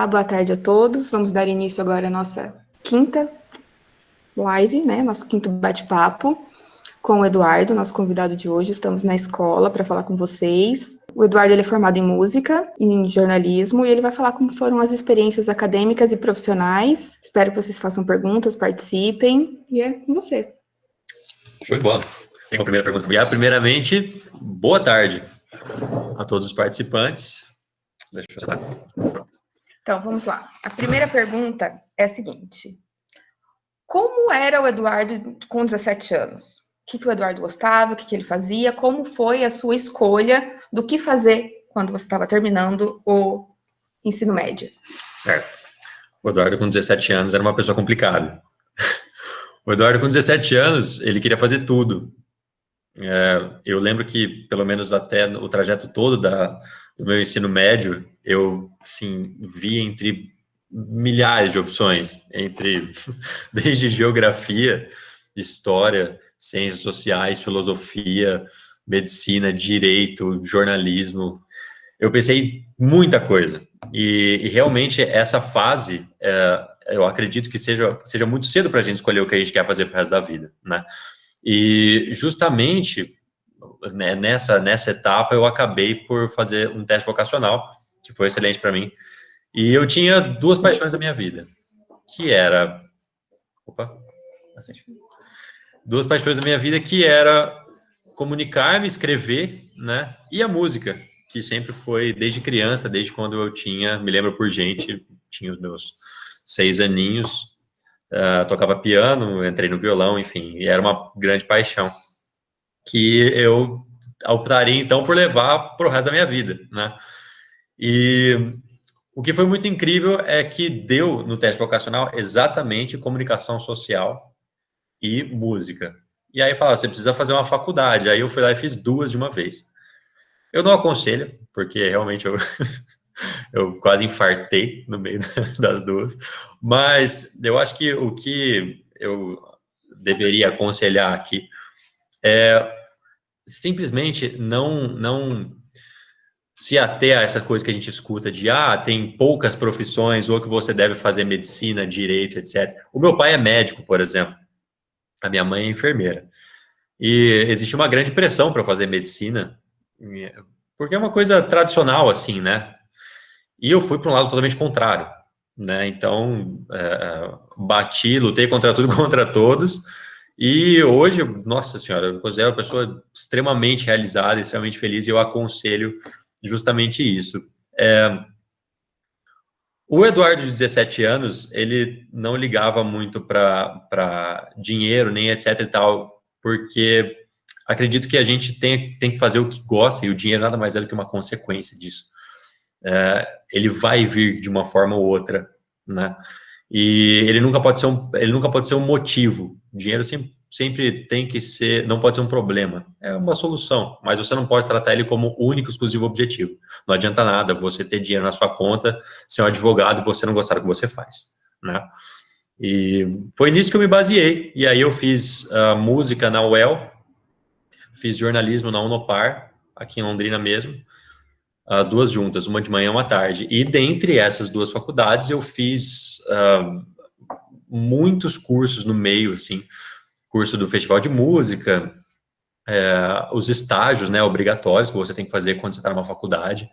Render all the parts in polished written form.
Olá, boa tarde a todos. Vamos dar início agora à nossa quinta live, né? Nosso quinto bate-papo com o Eduardo, nosso convidado de hoje. Estamos na escola para falar com vocês. O Eduardo ele é formado em música e em jornalismo e ele vai falar como foram as experiências acadêmicas e profissionais. Espero que vocês façam perguntas, participem e é com você. Show de bola. Tem uma primeira pergunta. Primeiramente, boa tarde a todos os participantes. Deixa eu acertar. Então, vamos lá. A primeira pergunta é a seguinte. Como era o Eduardo com 17 anos? O que o Eduardo gostava, o que ele fazia? Como foi a sua escolha do que fazer quando você estava terminando o ensino médio? Certo. O Eduardo com 17 anos era uma pessoa complicada. O Eduardo com 17 anos, ele queria fazer tudo. Eu lembro que, pelo menos até o trajeto todo do meu ensino médio, eu, assim, vi entre milhares de opções, desde geografia, história, ciências sociais, filosofia, medicina, direito, jornalismo. Eu pensei muita coisa. E realmente essa fase, eu acredito que seja muito cedo para a gente escolher o que a gente quer fazer para o resto da vida, né? E justamente né, nessa etapa eu acabei por fazer um teste vocacional, que foi excelente para mim. E eu tinha duas paixões da minha vida, que era... Duas paixões da minha vida, que era comunicar-me, escrever, né? E a música, que sempre foi desde criança, desde quando eu me lembro por gente, tinha os meus 6 aninhos, tocava piano, entrei no violão, enfim, e era uma grande paixão, que eu optaria, então, por levar pro resto da minha vida, né? E o que foi muito incrível é que deu no teste vocacional exatamente comunicação social e música. E aí falava, você precisa fazer uma faculdade. Aí eu fui lá e fiz duas de uma vez. Eu não aconselho, porque realmente eu quase infartei no meio das duas. Mas eu acho que o que eu deveria aconselhar aqui é simplesmente não se ater a essa coisa que a gente escuta de tem poucas profissões, ou que você deve fazer medicina, direito, etc. O meu pai é médico, por exemplo. A minha mãe é enfermeira. E existe uma grande pressão para fazer medicina, porque é uma coisa tradicional, assim, né? E eu fui para um lado totalmente contrário, né? Então, lutei contra tudo, contra todos, e hoje, nossa senhora, eu considero uma pessoa extremamente realizada, extremamente feliz, e eu aconselho justamente isso. O Eduardo, de 17 anos, ele não ligava muito para dinheiro, nem etc e tal, porque acredito que a gente tem que fazer o que gosta, e o dinheiro nada mais é do que uma consequência disso. Ele vai vir de uma forma ou outra, né? E ele nunca pode ser um motivo. O dinheiro sempre tem que ser, não pode ser um problema. É uma solução, mas você não pode tratar ele como único, exclusivo objetivo. Não adianta nada você ter dinheiro na sua conta, ser um advogado e você não gostar do que você faz, né? E foi nisso que eu me baseei. E aí eu fiz música na UEL, fiz jornalismo na Unopar, aqui em Londrina mesmo, as duas juntas, uma de manhã e uma tarde. E dentre essas duas faculdades eu fiz muitos cursos no meio, assim, curso do Festival de Música, os estágios, né, obrigatórios que você tem que fazer quando você está numa faculdade.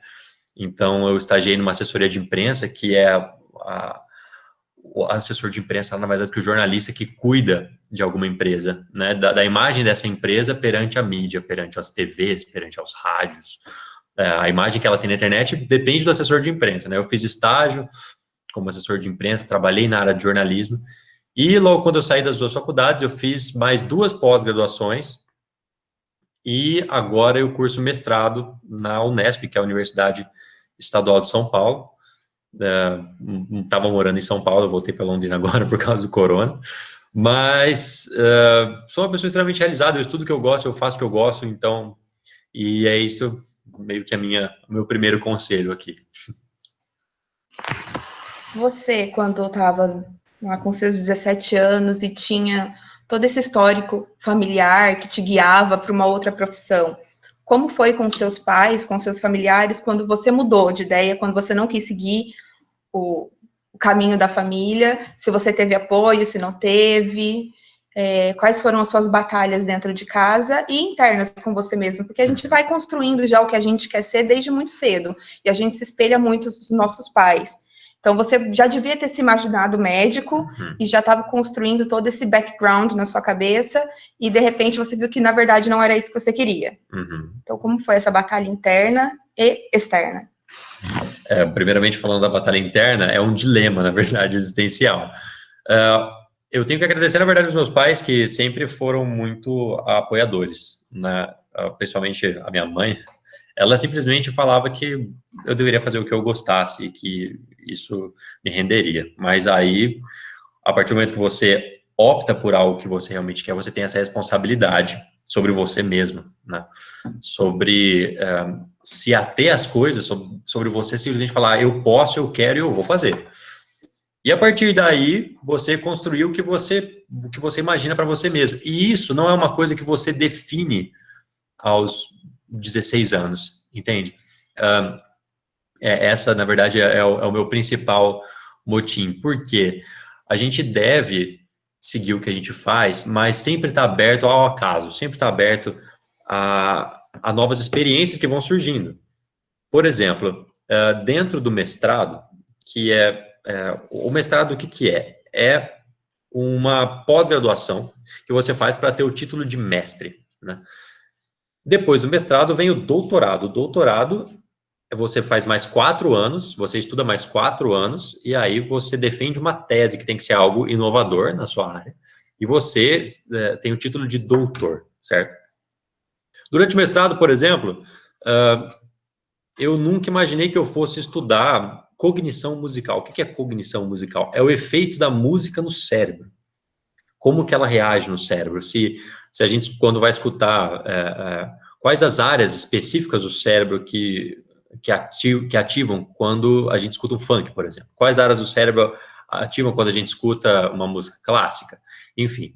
Então, eu estagiei numa assessoria de imprensa, que é o assessor de imprensa nada mais é do que o jornalista que cuida de alguma empresa, né, da imagem dessa empresa perante a mídia, perante as TVs, perante aos rádios. A imagem que ela tem na internet depende do assessor de imprensa, né? Eu fiz estágio como assessor de imprensa, trabalhei na área de jornalismo, e logo quando eu saí das duas faculdades, eu fiz mais 2 pós-graduações, e agora eu curso mestrado na Unesp, que é a Universidade Estadual de São Paulo. Estava morando em São Paulo, eu voltei para Londrina agora por causa do corona, mas sou uma pessoa extremamente realizada, eu estudo o que eu gosto, eu faço o que eu gosto, então, e é isso meio que meu primeiro conselho aqui. Você, quando estava com seus 17 anos e tinha todo esse histórico familiar que te guiava para uma outra profissão, como foi com seus pais, com seus familiares, quando você mudou de ideia, quando você não quis seguir o caminho da família, se você teve apoio, se não teve, quais foram as suas batalhas dentro de casa e internas com você mesmo, porque a gente vai construindo já o que a gente quer ser desde muito cedo, e a gente se espelha muito dos nossos pais. Então, você já devia ter se imaginado médico e já estava construindo todo esse background na sua cabeça e, de repente, você viu que, na verdade, não era isso que você queria. Então, como foi essa batalha interna e externa? Primeiramente, falando da batalha interna, é um dilema, na verdade, existencial. Eu tenho que agradecer, na verdade, os meus pais, que sempre foram muito apoiadores, né? Principalmente a minha mãe. Ela simplesmente falava que eu deveria fazer o que eu gostasse e que isso me renderia. Mas aí, a partir do momento que você opta por algo que você realmente quer, você tem essa responsabilidade sobre você mesmo, né? Sobre se ater às coisas, sobre você simplesmente falar, eu posso, eu quero e eu vou fazer. E a partir daí, você construiu o que você imagina para você mesmo. E isso não é uma coisa que você define aos 16 anos, entende? Essa, na verdade, é o meu principal motim, porque a gente deve seguir o que a gente faz, mas sempre está aberto ao acaso, sempre está aberto a novas experiências que vão surgindo. Por exemplo, dentro do mestrado, que o mestrado, o que é? É uma pós-graduação que você faz para ter o título de mestre, né? Depois do mestrado vem o doutorado. O doutorado, você faz mais 4 anos, você estuda mais 4 anos, e aí você defende uma tese que tem que ser algo inovador na sua área, e você tem o título de doutor, certo? Durante o mestrado, por exemplo, eu nunca imaginei que eu fosse estudar cognição musical. O que é cognição musical? É o efeito da música no cérebro. Como que ela reage no cérebro? Se a gente, quando vai escutar, quais as áreas específicas do cérebro que ativam quando a gente escuta um funk, por exemplo? Quais áreas do cérebro ativam quando a gente escuta uma música clássica? Enfim,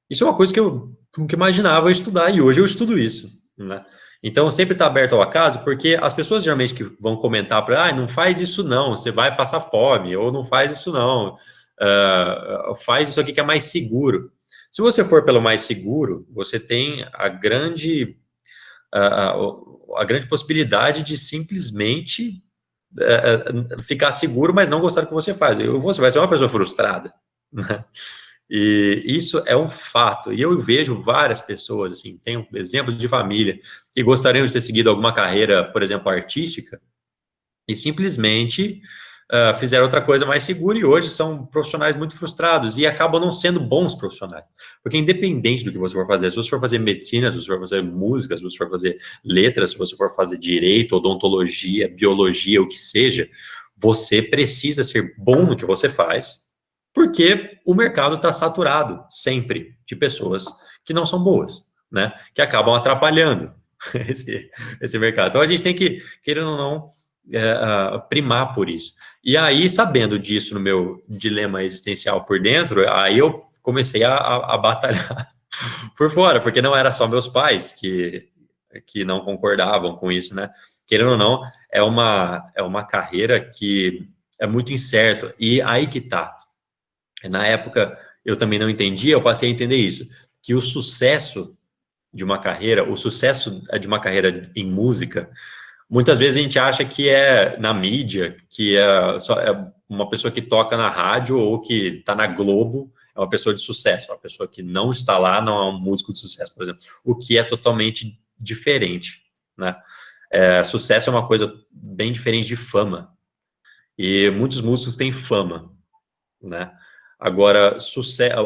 isso é uma coisa que eu nunca imaginava estudar, e hoje eu estudo isso, né? Então, sempre está aberto ao acaso, porque as pessoas geralmente que vão comentar para, não faz isso não, você vai passar fome, ou não faz isso não, faz isso aqui que é mais seguro. Se você for pelo mais seguro, você tem a grande possibilidade de simplesmente ficar seguro, mas não gostar do que você faz. Você vai ser uma pessoa frustrada, né? E isso é um fato. E eu vejo várias pessoas, assim, tenho exemplos de família que gostariam de ter seguido alguma carreira, por exemplo, artística, e simplesmente fizeram outra coisa mais segura, e hoje são profissionais muito frustrados e acabam não sendo bons profissionais. Porque independente do que você for fazer, se você for fazer medicina, se você for fazer música, se você for fazer letras, se você for fazer direito, odontologia, biologia, o que seja, você precisa ser bom no que você faz, porque o mercado está saturado sempre de pessoas que não são boas, né? Que acabam atrapalhando esse mercado. Então a gente tem que, querendo ou não, primar por isso. E aí, sabendo disso no meu dilema existencial por dentro, aí eu comecei a batalhar por fora, porque não era só meus pais que não concordavam com isso, né? Querendo ou não, é uma carreira que é muito incerta. E aí que tá. Na época, eu também não entendia, eu passei a entender isso, que o sucesso de uma carreira em música, muitas vezes a gente acha que é na mídia, que é uma pessoa que toca na rádio ou que está na Globo, é uma pessoa de sucesso. Uma pessoa que não está lá não é um músico de sucesso, por exemplo. O que é totalmente diferente, né? Sucesso é uma coisa bem diferente de fama. E muitos músicos têm fama, né? Agora,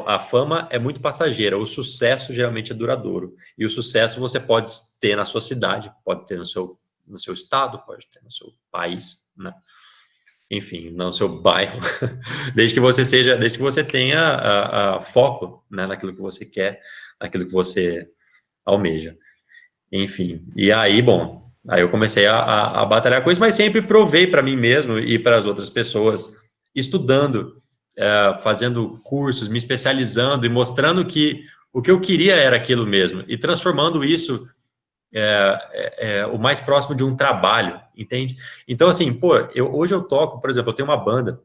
a fama é muito passageira, o sucesso geralmente é duradouro. E o sucesso você pode ter na sua cidade, pode ter no seu estado, pode ter no seu país, né? Enfim, no seu bairro, desde que você tenha foco, né, naquilo que você quer, naquilo que você almeja. Enfim, e aí, bom, aí eu comecei a batalhar com isso, mas sempre provei para mim mesmo e para as outras pessoas, estudando, fazendo cursos, me especializando e mostrando que o que eu queria era aquilo mesmo, e transformando isso o mais próximo de um trabalho, entende? Então, assim, pô, hoje eu toco, por exemplo, eu tenho uma banda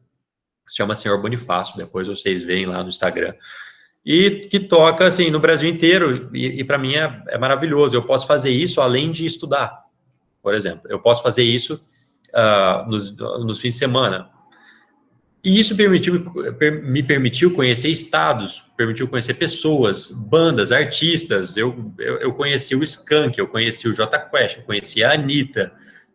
que se chama Senhor Bonifácio, depois vocês veem lá no Instagram, e que toca, assim, no Brasil inteiro, e para mim é maravilhoso. Eu posso fazer isso além de estudar, por exemplo. Eu posso fazer isso nos fins de semana. E isso me permitiu conhecer estados, permitiu conhecer pessoas, bandas, artistas. Eu conheci o Skank, eu conheci o Jota Quest, eu conheci a Anitta,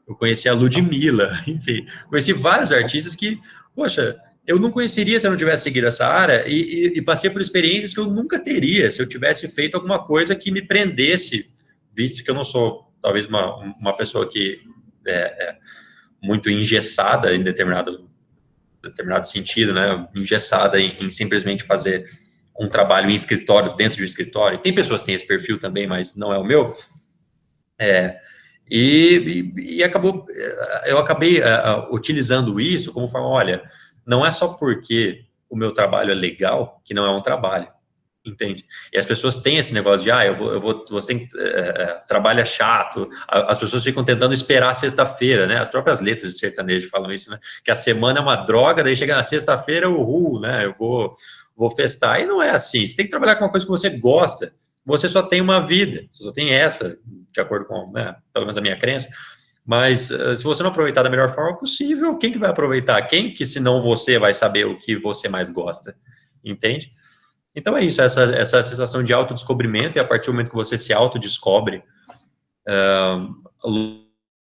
eu conheci a Ludmilla, enfim, conheci vários artistas que, poxa, eu não conheceria se eu não tivesse seguido essa área e passei por experiências que eu nunca teria se eu tivesse feito alguma coisa que me prendesse, visto que eu não sou, talvez, uma pessoa que é muito engessada em determinado sentido, né, engessada em simplesmente fazer um trabalho em escritório, dentro de um escritório. Tem pessoas que têm esse perfil também, mas não é o meu. E eu acabei utilizando isso como forma, olha, não é só porque o meu trabalho é legal que não é um trabalho, entende? E as pessoas têm esse negócio de, você tem, trabalho é chato, as pessoas ficam tentando esperar a sexta-feira, né? As próprias letras de sertanejo falam isso, né? Que a semana é uma droga, daí chega na sexta-feira, uhul, né? Eu vou festar. E não é assim, você tem que trabalhar com uma coisa que você gosta, você só tem uma vida, você só tem essa, de acordo com, né, pelo menos a minha crença, mas se você não aproveitar da melhor forma possível, quem que vai aproveitar? Quem que, se não você, vai saber o que você mais gosta, entende? Então é isso, essa sensação de autodescobrimento, e a partir do momento que você se autodescobre,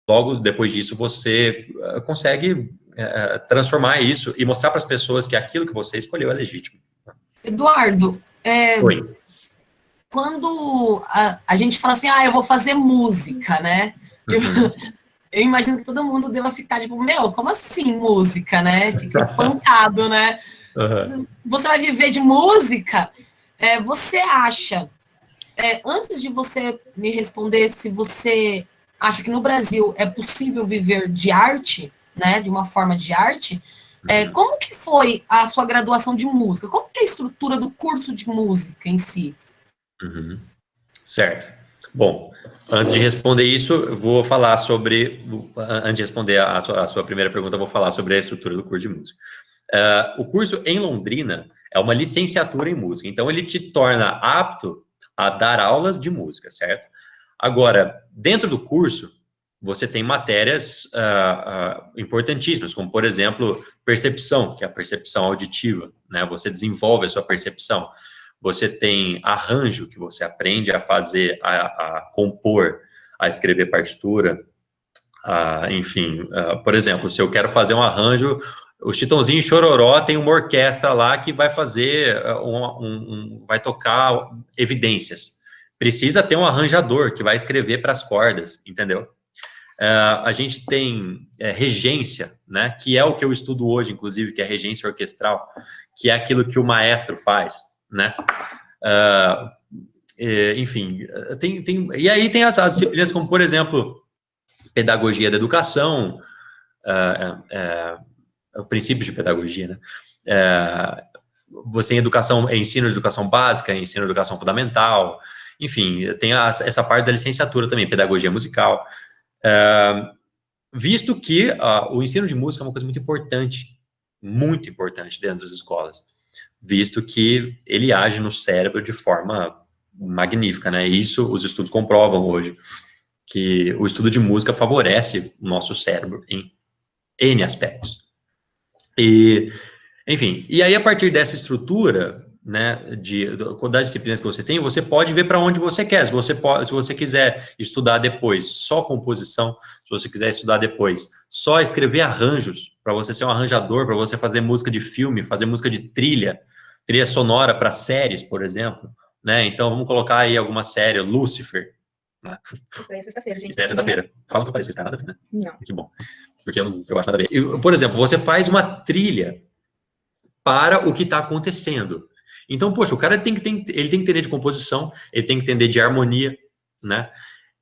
logo depois disso você consegue transformar isso e mostrar para as pessoas que aquilo que você escolheu é legítimo. Eduardo, Oi. Quando a gente fala assim, eu vou fazer música, né? Eu imagino que todo mundo deva ficar tipo, como assim música, né? Fica espantado, né? Você vai viver de música? Você acha, antes de você me responder se você acha que no Brasil é possível viver de arte, né? De uma forma de arte, como que foi a sua graduação de música? Como que é a estrutura do curso de música em si? Certo. Bom, antes de responder isso, eu vou falar sobre, antes de responder a sua primeira pergunta, eu vou falar sobre a estrutura do curso de música. O curso em Londrina é uma licenciatura em música, então ele te torna apto a dar aulas de música, certo? Agora, dentro do curso, você tem matérias importantíssimas, como, por exemplo, percepção, que é a percepção auditiva, né? Você desenvolve a sua percepção. Você tem arranjo, que você aprende a fazer, a compor, a escrever partitura, enfim, por exemplo, se eu quero fazer um arranjo, o Chitãozinho Chororó tem uma orquestra lá que vai fazer, vai tocar evidências. Precisa ter um arranjador que vai escrever para as cordas, entendeu? A gente tem regência, né, que é o que eu estudo hoje, inclusive, que é regência orquestral, que é aquilo que o maestro faz, né? Enfim, e aí tem as disciplinas como, por exemplo, pedagogia da educação, o princípio de pedagogia, né? Você tem ensino de educação básica, ensino de educação fundamental, enfim, tem essa parte da licenciatura também, pedagogia musical, visto que o ensino de música é uma coisa muito importante dentro das escolas, visto que ele age no cérebro de forma magnífica, né? Isso os estudos comprovam hoje, que o estudo de música favorece o nosso cérebro em N aspectos. E, enfim, e aí a partir dessa estrutura, né, das disciplinas que você tem, você pode ver para onde você quer. Se você quiser estudar depois só composição, se você quiser estudar depois só escrever arranjos, para você ser um arranjador, para você fazer música de filme, fazer música de trilha sonora para séries, por exemplo, né? Então vamos colocar aí alguma série, Lucifer. Né? Estreia sexta-feira, gente. Estreia sexta-feira. Fala que eu pareço que está nada a ver, né? Não. Que bom. Porque eu acho nada a ver. E, por exemplo, você faz uma trilha para o que está acontecendo. Então, poxa, o cara ele tem que entender de composição, ele tem que entender de harmonia, né?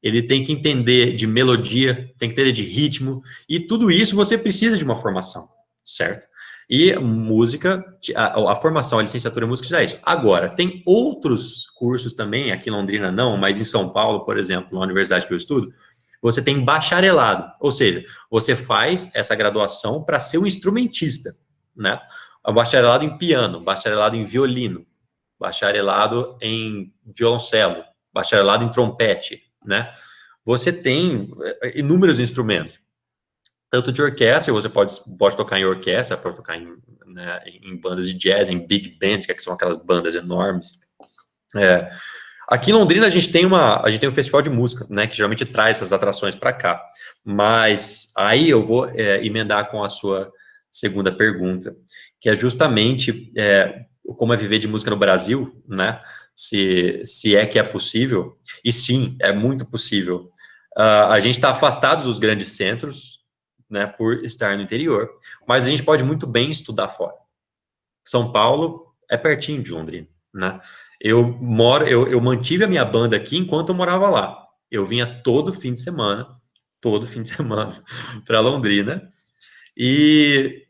Ele tem que entender de melodia, tem que entender de ritmo, e tudo isso você precisa de uma formação, certo? E música, a formação, a licenciatura em música te dá isso. Agora, tem outros cursos também, aqui em Londrina não, mas em São Paulo, por exemplo, na universidade que eu estudo, você tem bacharelado, ou seja, você faz essa graduação para ser um instrumentista, né? Bacharelado em piano, bacharelado em violino, bacharelado em violoncelo, bacharelado em trompete, né? Você tem inúmeros instrumentos, tanto de orquestra, você pode tocar em orquestra, pode tocar né, em bandas de jazz, em big bands, que são aquelas bandas enormes. Aqui em Londrina a gente tem um festival de música, né, que geralmente traz essas atrações para cá. Mas aí eu vou emendar com a sua segunda pergunta, que é justamente como é viver de música no Brasil, né? Se é que é possível, e sim, é muito possível. A gente está afastado dos grandes centros, né, por estar no interior, mas a gente pode muito bem estudar fora. São Paulo é pertinho de Londrina, né? Eu mantive a minha banda aqui enquanto eu morava lá. Eu vinha todo fim de semana para Londrina, e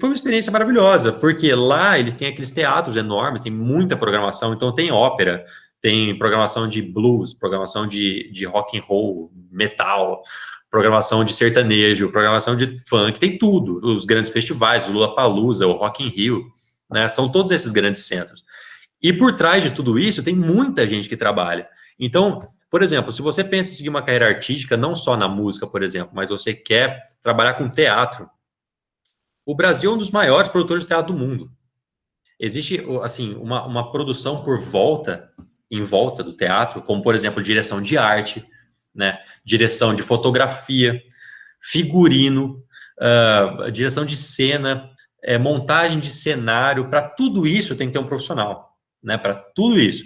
foi uma experiência maravilhosa, porque lá eles têm aqueles teatros enormes, tem muita programação, então tem ópera, tem programação de blues, programação de rock and roll, metal, programação de sertanejo, programação de funk, tem tudo, os grandes festivais, o Lollapalooza, o Rock in Rio, né, são todos esses grandes centros. E por trás de tudo isso, tem muita gente que trabalha. Então, por exemplo, se você pensa em seguir uma carreira artística, não só na música, por exemplo, mas você quer trabalhar com teatro, o Brasil é um dos maiores produtores de teatro do mundo. Existe, assim, uma produção em volta do teatro, como, por exemplo, direção de arte, né, direção de fotografia, figurino, direção de cena, montagem de cenário, para tudo isso tem que ter um profissional, né, para tudo isso.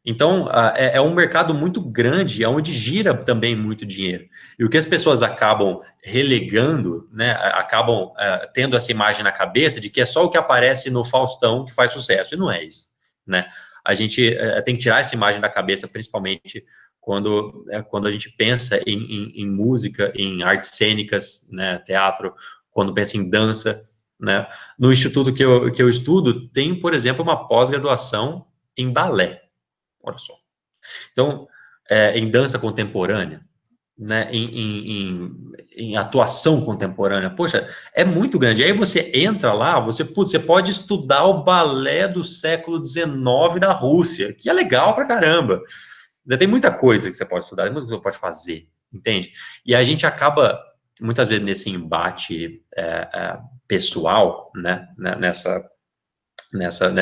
Então, é um mercado muito grande, onde gira também muito dinheiro. E o que as pessoas acabam relegando, né, acabam tendo essa imagem na cabeça de que é só o que aparece no Faustão que faz sucesso, e não é isso, né? A gente tem que tirar essa imagem da cabeça, principalmente quando a gente pensa em música, em artes cênicas, né, teatro, quando pensa em dança, né? No instituto que eu estudo, tem, por exemplo, uma pós-graduação em balé. Olha só. Então, em dança contemporânea, né, em atuação contemporânea, poxa, é muito grande. Aí você entra lá, você pode estudar o balé do século XIX da Rússia, que é legal pra caramba. Tem muita coisa que você pode estudar, muita coisa que você pode fazer, entende? E a gente acaba, muitas vezes, nesse embate pessoal, né,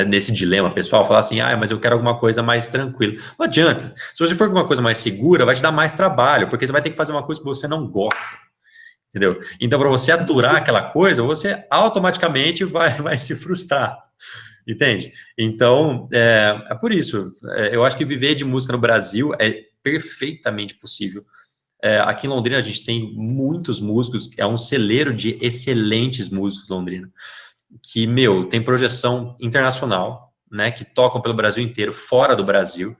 nesse dilema pessoal, falar assim, mas eu quero alguma coisa mais tranquila. Não adianta. Se você for alguma coisa mais segura, vai te dar mais trabalho, porque você vai ter que fazer uma coisa que você não gosta, entendeu? Então, para você aturar aquela coisa, você automaticamente vai se frustrar, entende? Então, é por isso. Eu acho que viver de música no Brasil é perfeitamente possível. Aqui em Londrina, a gente tem muitos músicos, é um celeiro de excelentes músicos Londrina, que, tem projeção internacional, né, que tocam pelo Brasil inteiro, fora do Brasil,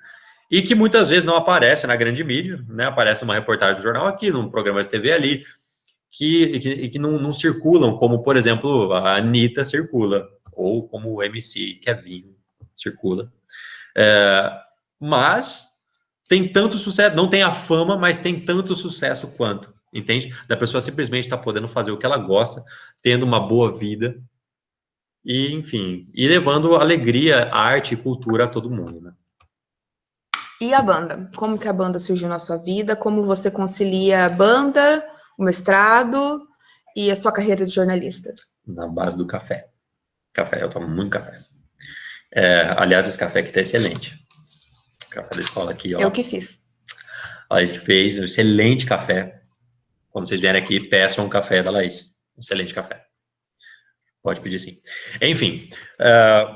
e que muitas vezes não aparece na grande mídia, né, aparece uma reportagem do jornal aqui, num programa de TV ali, que não circulam, como, por exemplo, a Anitta circula, ou como o MC Kevin circula. Mas tem tanto sucesso, não tem a fama, mas tem tanto sucesso quanto, entende? Da pessoa simplesmente estar podendo fazer o que ela gosta, tendo uma boa vida, e, enfim, e levando alegria, arte e cultura a todo mundo, né? E a banda? Como que a banda surgiu na sua vida? Como você concilia a banda, o mestrado e a sua carreira de jornalista? Na base do café. Café, eu tomo muito café. Aliás, esse café aqui tá excelente. O café da escola aqui, ó. Eu que fiz. A Laís que fez um excelente café. Quando vocês vierem aqui, peçam um café da Laís. Excelente café. Pode pedir sim. Enfim,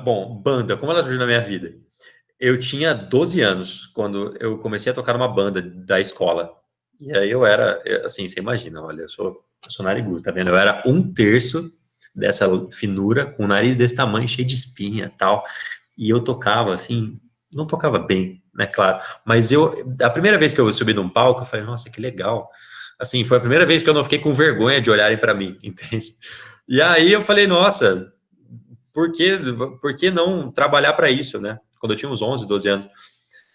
bom, banda, como ela surgiu na minha vida? Eu tinha 12 anos quando eu comecei a tocar numa banda da escola. E aí eu era, assim, você imagina, olha, eu sou narigudo, tá vendo? Eu era 1/3 dessa finura, com o nariz desse tamanho, cheio de espinha e tal. E eu tocava, assim, não tocava bem, né, claro. Mas a primeira vez que eu subi num palco, eu falei, nossa, que legal. Assim, foi a primeira vez que eu não fiquei com vergonha de olharem para mim, entende? E aí eu falei, nossa, por que não trabalhar para isso, né? Quando eu tinha uns 11, 12 anos.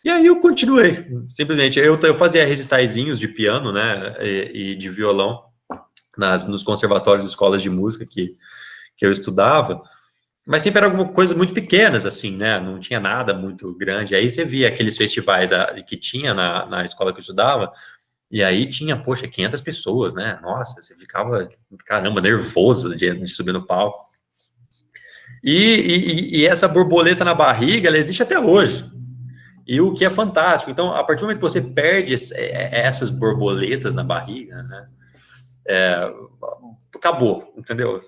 E aí eu continuei, simplesmente. Eu fazia recitaizinhos de piano, né, e de violão nos conservatórios e escolas de música que eu estudava, mas sempre era alguma coisa muito pequenas, assim, né, não tinha nada muito grande. Aí você via aqueles festivais que tinha na escola que eu estudava, e aí tinha, poxa, 500 pessoas, né, nossa, você ficava, caramba, nervoso de subir no palco. E essa borboleta na barriga, ela existe até hoje. E o que é fantástico. Então, a partir do momento que você perde essas borboletas na barriga, né, acabou, entendeu?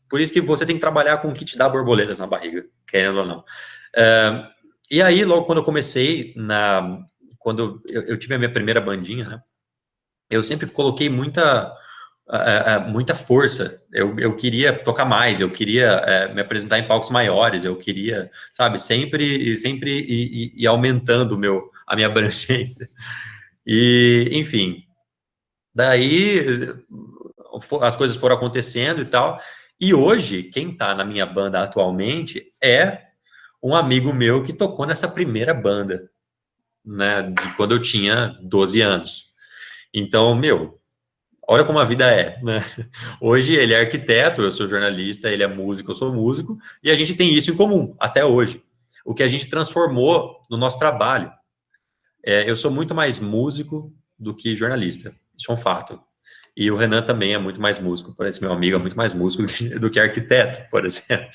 Por isso que você tem que trabalhar com o que te dá borboletas na barriga, querendo ou não. E aí, logo quando eu comecei, quando eu tive a minha primeira bandinha, né, eu sempre coloquei muita força. Eu queria tocar mais, eu queria me apresentar em palcos maiores, eu queria, sabe, sempre ir aumentando a minha abrangência. E, enfim, daí as coisas foram acontecendo e tal. E hoje, quem está na minha banda atualmente é um amigo meu que tocou nessa primeira banda, né, de quando eu tinha 12 anos. Então, olha como a vida é, né? Hoje ele é arquiteto, eu sou jornalista, ele é músico, eu sou músico, e a gente tem isso em comum, até hoje. O que a gente transformou no nosso trabalho. Eu sou muito mais músico do que jornalista, isso é um fato. E o Renan também é muito mais músico, por esse meu amigo é muito mais músico do que arquiteto, por exemplo.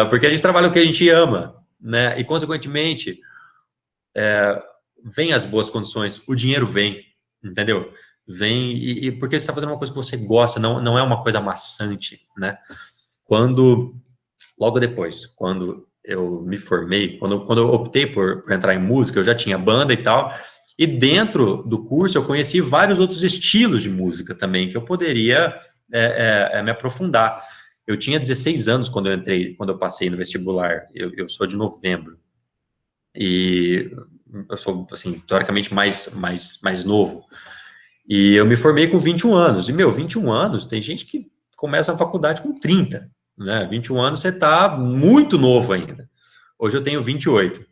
Porque a gente trabalha o que a gente ama, né? E, consequentemente, vem as boas condições, o dinheiro vem, entendeu? Vem, e porque você está fazendo uma coisa que você gosta, não é uma coisa maçante, né? Logo depois, quando eu me formei, quando eu optei por entrar em música, eu já tinha banda e tal, e dentro do curso eu conheci vários outros estilos de música também, que eu poderia me aprofundar. Eu tinha 16 anos quando eu passei no vestibular, eu sou de novembro, e eu sou, assim, teoricamente mais novo. E eu me formei com 21 anos. E, 21 anos, tem gente que começa a faculdade com 30, né? 21 anos, você tá muito novo ainda. Hoje eu tenho 28.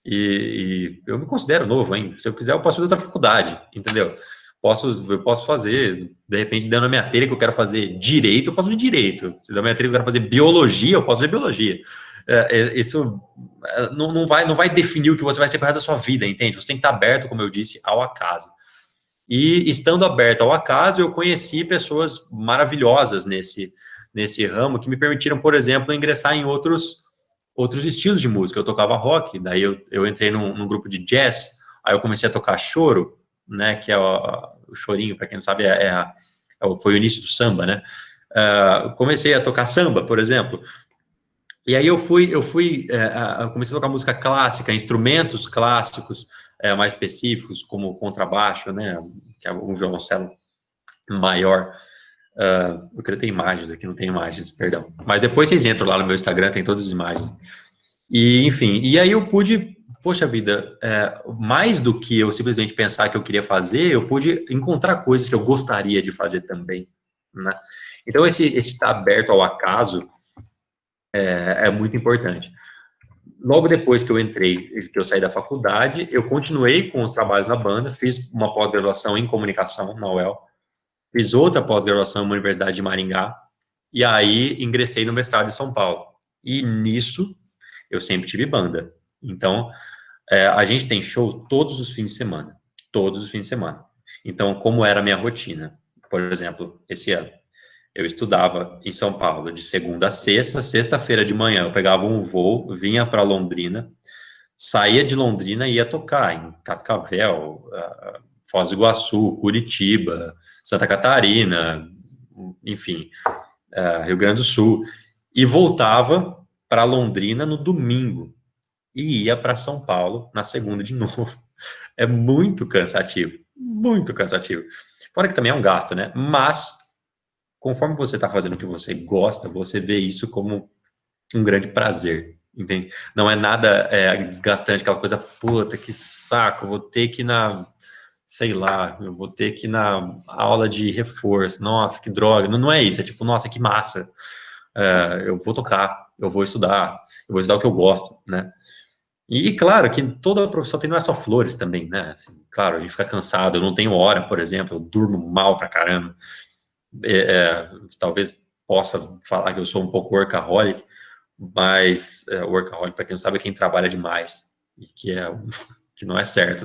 E eu me considero novo ainda. Se eu quiser, eu posso fazer outra faculdade, entendeu? Eu posso fazer, de repente, dando a minha telha que eu quero fazer direito, eu posso fazer direito. Se der a minha telha que eu quero fazer biologia, eu posso fazer biologia. Isso não vai definir o que você vai ser para o resto da sua vida, entende? Você tem que estar aberto, como eu disse, ao acaso. E estando aberto ao acaso, eu conheci pessoas maravilhosas nesse ramo que me permitiram, por exemplo, ingressar em outros estilos de música. Eu tocava rock, daí eu entrei num grupo de jazz, aí eu comecei a tocar choro, né, que é o chorinho, para quem não sabe, foi o início do samba, né? Comecei a tocar samba, por exemplo. E aí eu comecei a tocar música clássica, instrumentos clássicos, mais específicos, como o contrabaixo, né, que é um violoncelo maior. Eu queria ter imagens aqui, não tem imagens, perdão. Mas depois vocês entram lá no meu Instagram, tem todas as imagens. E, enfim, e aí eu pude, poxa vida, mais do que eu simplesmente pensar que eu queria fazer, eu pude encontrar coisas que eu gostaria de fazer também, né? Então, esse estar aberto ao acaso é muito importante. Logo depois que eu saí da faculdade, eu continuei com os trabalhos na banda, fiz uma pós-graduação em comunicação na UEL, fiz outra pós-graduação na Universidade de Maringá, e aí ingressei no mestrado em São Paulo. E nisso, eu sempre tive banda. Então, a gente tem show todos os fins de semana. Todos os fins de semana. Então, como era a minha rotina? Por exemplo, esse ano, eu estudava em São Paulo de segunda a sexta. Sexta-feira de manhã eu pegava um voo, vinha para Londrina, saía de Londrina e ia tocar em Cascavel, Foz do Iguaçu, Curitiba, Santa Catarina, enfim, Rio Grande do Sul, e voltava para Londrina no domingo e ia para São Paulo na segunda de novo. É muito cansativo, muito cansativo. Fora que também é um gasto, né? Mas conforme você está fazendo o que você gosta, você vê isso como um grande prazer, entende? Não é nada desgastante, aquela coisa, puta, que saco, vou ter que ir sei lá, eu vou ter que ir na aula de reforço, nossa, que droga, não é isso, é tipo, nossa, que massa, eu vou tocar, eu vou estudar o que eu gosto, né? E claro que toda profissão não é só flores também, né? Assim, claro, a gente fica cansado, eu não tenho hora, por exemplo, eu durmo mal pra caramba. Talvez possa falar que eu sou um pouco workaholic, mas workaholic, para quem não sabe, é quem trabalha demais, e que não é certo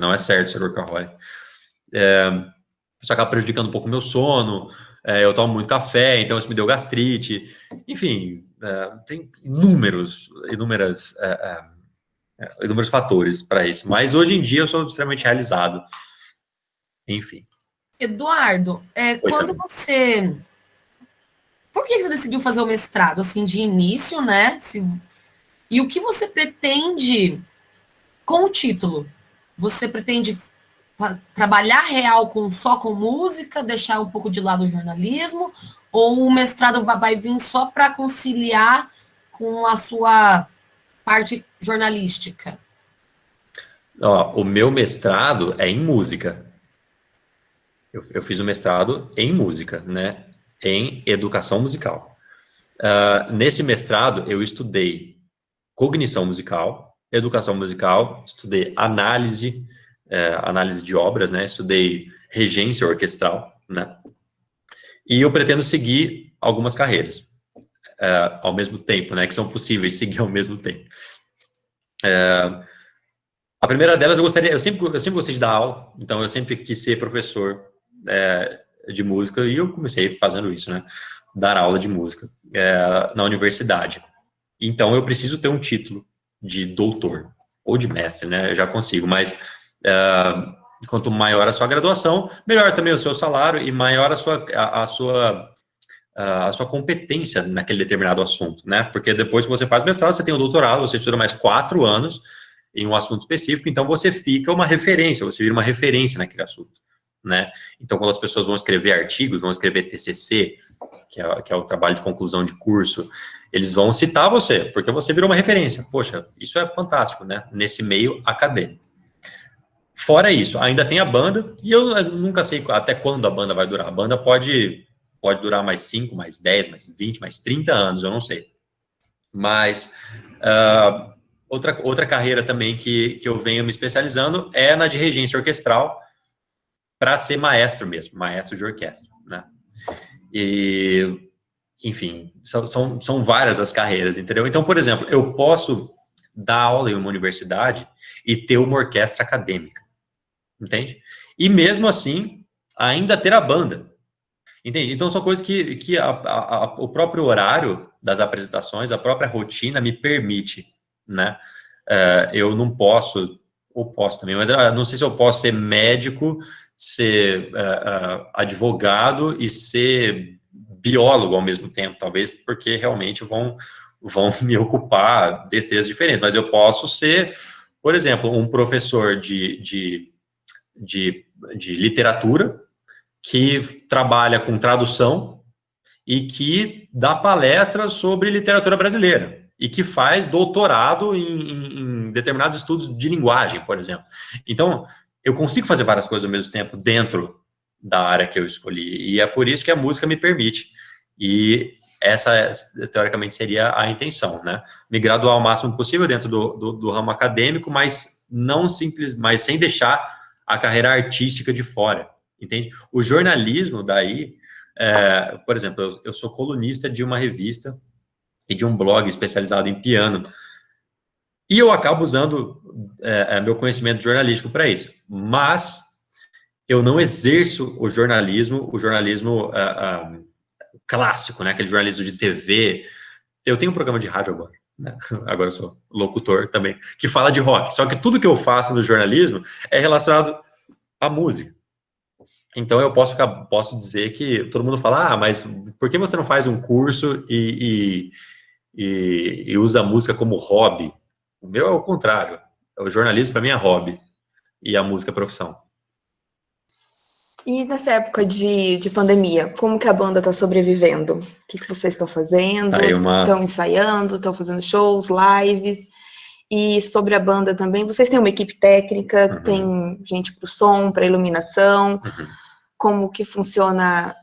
ser workaholic. Isso acaba prejudicando um pouco o meu sono, eu tomo muito café, então isso me deu gastrite, enfim, tem inúmeros fatores para isso, mas hoje em dia eu sou extremamente realizado, enfim. Eduardo, quando você... Por que você decidiu fazer o mestrado, assim, de início, né? E o que você pretende com o título? Você pretende trabalhar real só com música, deixar um pouco de lado o jornalismo, ou o mestrado vai vir só para conciliar com a sua parte jornalística? O meu mestrado é em música. Eu fiz o mestrado em música, né? Em educação musical. Nesse mestrado, eu estudei cognição musical, educação musical, estudei análise de obras, né? Estudei regência orquestral, né? E eu pretendo seguir algumas carreiras ao mesmo tempo, né? Que são possíveis seguir ao mesmo tempo. A primeira delas, eu sempre gostei de dar aula, então eu sempre quis ser professor de música, e eu comecei fazendo isso, né? Dar aula de música na universidade. Então, eu preciso ter um título de doutor, ou de mestre, né? Eu já consigo, mas quanto maior a sua graduação, melhor também o seu salário e maior a sua competência naquele determinado assunto, né? Porque depois que você faz mestrado, você tem o doutorado, você estuda mais 4 anos em um assunto específico, então você fica uma referência, você vira uma referência naquele assunto, né? Então, quando as pessoas vão escrever artigos, vão escrever TCC, que é o trabalho de conclusão de curso, eles vão citar você, porque você virou uma referência. Poxa, isso é fantástico, né? Nesse meio acadêmico. Fora isso, ainda tem a banda, e eu nunca sei até quando a banda vai durar. A banda pode durar mais 5, mais 10, mais 20, mais 30 anos, eu não sei. Mas outra carreira também que eu venho me especializando é na de regência orquestral, para ser maestro mesmo, maestro de orquestra, né? E, enfim, são várias as carreiras, entendeu? Então, por exemplo, eu posso dar aula em uma universidade e ter uma orquestra acadêmica, entende? E mesmo assim, ainda ter a banda, entende? Então, são coisas que o próprio horário das apresentações, a própria rotina me permite, né? Eu não posso, ou posso também, mas não sei se eu posso ser médico, ser advogado e ser biólogo ao mesmo tempo, talvez, porque realmente vão me ocupar destrezas diferentes, mas eu posso ser, por exemplo, um professor de literatura que trabalha com tradução e que dá palestras sobre literatura brasileira e que faz doutorado em determinados estudos de linguagem, por exemplo. Então, eu consigo fazer várias coisas ao mesmo tempo dentro da área que eu escolhi, e é por isso que a música me permite. E essa, teoricamente, seria a intenção, né? Me graduar o máximo possível dentro do ramo acadêmico, mas mas sem deixar a carreira artística de fora, entende? O jornalismo, daí, por exemplo, eu sou colunista de uma revista e de um blog especializado em piano, e eu acabo usando meu conhecimento jornalístico para isso, mas eu não exerço o jornalismo clássico, né, aquele jornalismo de TV. Eu tenho um programa de rádio agora, né? Agora eu sou locutor também, que fala de rock, só que tudo que eu faço no jornalismo é relacionado à música. Então eu posso dizer que todo mundo fala, mas por que você não faz um curso e usa a música como hobby? O meu é o contrário. O jornalismo, para mim, é hobby. E a música é profissão. E nessa época de pandemia, como que a banda está sobrevivendo? O que vocês estão fazendo? Estão ensaiando? Estão fazendo shows, lives? E sobre a banda também, vocês têm uma equipe técnica? Tem gente para o som, para iluminação? Como que funciona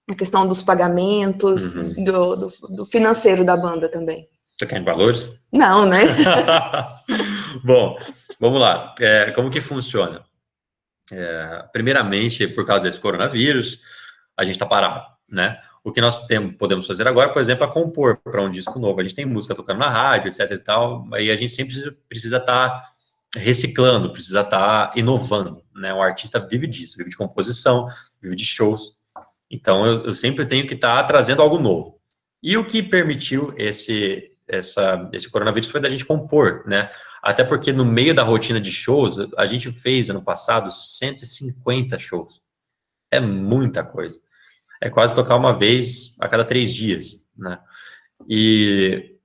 A questão dos pagamentos, do financeiro da banda também. Você quer em valores? Não, né? Bom, vamos lá. Como que funciona? Primeiramente, por causa desse coronavírus, a gente está parado, né? O que nós podemos fazer agora, por exemplo, é compor para um disco novo. A gente tem música tocando na rádio, etc e tal, aí a gente sempre precisa estar reciclando, precisa estar inovando, né? O artista vive disso, vive de composição, vive de shows. Então, eu sempre tenho que estar trazendo algo novo. E o que permitiu esse coronavírus foi da gente compor, né? Até porque no meio da rotina de shows, a gente fez, ano passado, 150 shows. É muita coisa. É quase tocar uma vez a cada 3 dias, né? E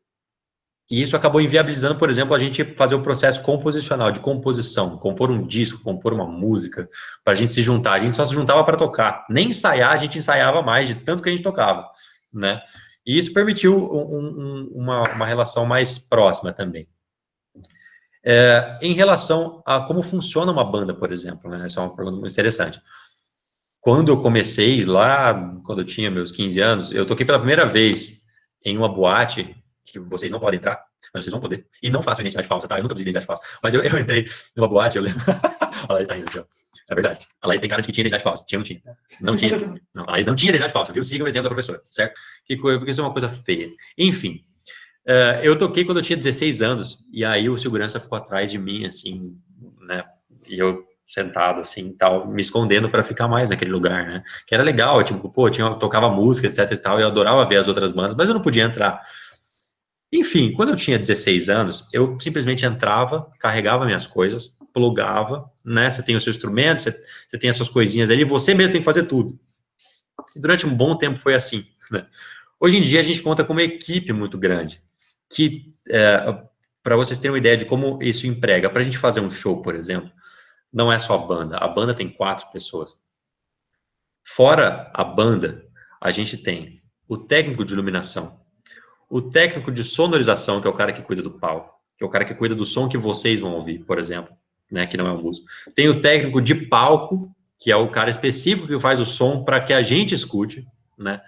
isso acabou inviabilizando, por exemplo, a gente fazer o processo composicional, de composição, compor um disco, compor uma música, para a gente se juntar. A gente só se juntava para tocar. Nem ensaiar, a gente ensaiava mais, de tanto que a gente tocava, né? E isso permitiu uma relação mais próxima também. Em relação a como funciona uma banda, por exemplo, né? Essa é uma pergunta muito interessante. Quando eu comecei, lá, quando eu tinha meus 15 anos, eu toquei pela primeira vez em uma boate, que vocês não podem entrar, mas vocês vão poder. E não façam identidade falsa, tá? Eu nunca fiz identidade falsa. Mas eu entrei numa boate, eu lembro. A Laís tá rindo, assim, ó. É verdade. A Laís tem cara de que tinha identidade falsa. Tinha, não tinha. Não tinha. Não, a Laís não tinha identidade falsa, viu? Siga o exemplo da professora, certo? Porque isso é uma coisa feia. Enfim, eu toquei quando eu tinha 16 anos, e aí o segurança ficou atrás de mim, assim, né? E eu sentado, assim, tal, me escondendo para ficar mais naquele lugar, né? Que era legal, tipo, pô, eu tocava música, etc e tal, e eu adorava ver as outras bandas, mas eu não podia entrar. Enfim, quando eu tinha 16 anos, eu simplesmente entrava, carregava minhas coisas, plugava, né? Você tem o seu instrumento, você tem as suas coisinhas ali, você mesmo tem que fazer tudo. E durante um bom tempo foi assim, né? Hoje em dia a gente conta com uma equipe muito grande, que, para vocês terem uma ideia de como isso emprega, para a gente fazer um show, por exemplo, não é só a banda tem 4 pessoas. Fora a banda, a gente tem o técnico de iluminação, o técnico de sonorização, que é o cara que cuida do palco, que é o cara que cuida do som que vocês vão ouvir, por exemplo, né, que não é um músico. Tem o técnico de palco, que é o cara específico que faz o som para que a gente escute, né?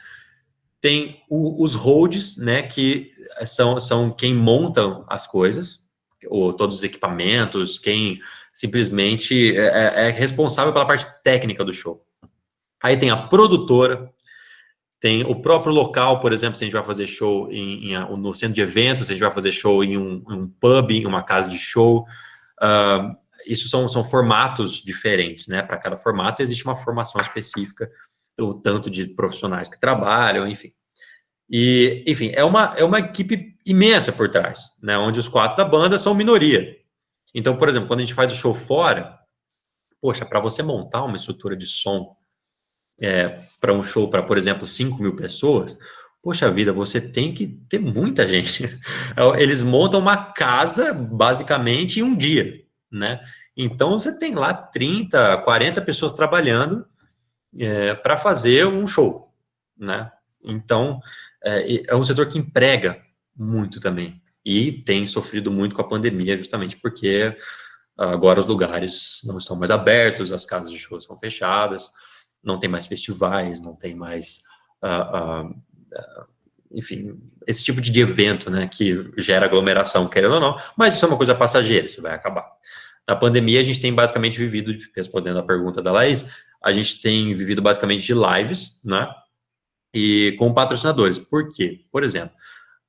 Tem os holds, né, que são quem montam as coisas, ou todos os equipamentos, quem simplesmente é responsável pela parte técnica do show. Aí tem a produtora, tem o próprio local, por exemplo, se a gente vai fazer show no centro de eventos, se a gente vai fazer show em um pub, em uma casa de show. Isso são formatos diferentes, né? Para cada formato existe uma formação específica, o tanto de profissionais que trabalham, enfim. E, enfim, é uma equipe imensa por trás, né? Onde os 4 da banda são minoria. Então, por exemplo, quando a gente faz o show fora, poxa, para você montar uma estrutura de som para um show para, por exemplo, 5.000 pessoas, poxa vida, você tem que ter muita gente. Eles montam uma casa, basicamente, em um dia, né? Então, você tem lá 30, 40 pessoas trabalhando para fazer um show, né? Então, é um setor que emprega muito também. E tem sofrido muito com a pandemia, justamente porque agora os lugares não estão mais abertos, as casas de shows estão fechadas, não tem mais festivais, não tem mais, enfim, esse tipo de evento, né, que gera aglomeração, querendo ou não, mas isso é uma coisa passageira, isso vai acabar. Na pandemia, a gente tem basicamente vivido, respondendo a pergunta da Laís, a gente tem vivido basicamente de lives, né, e com patrocinadores. Por quê? Por exemplo,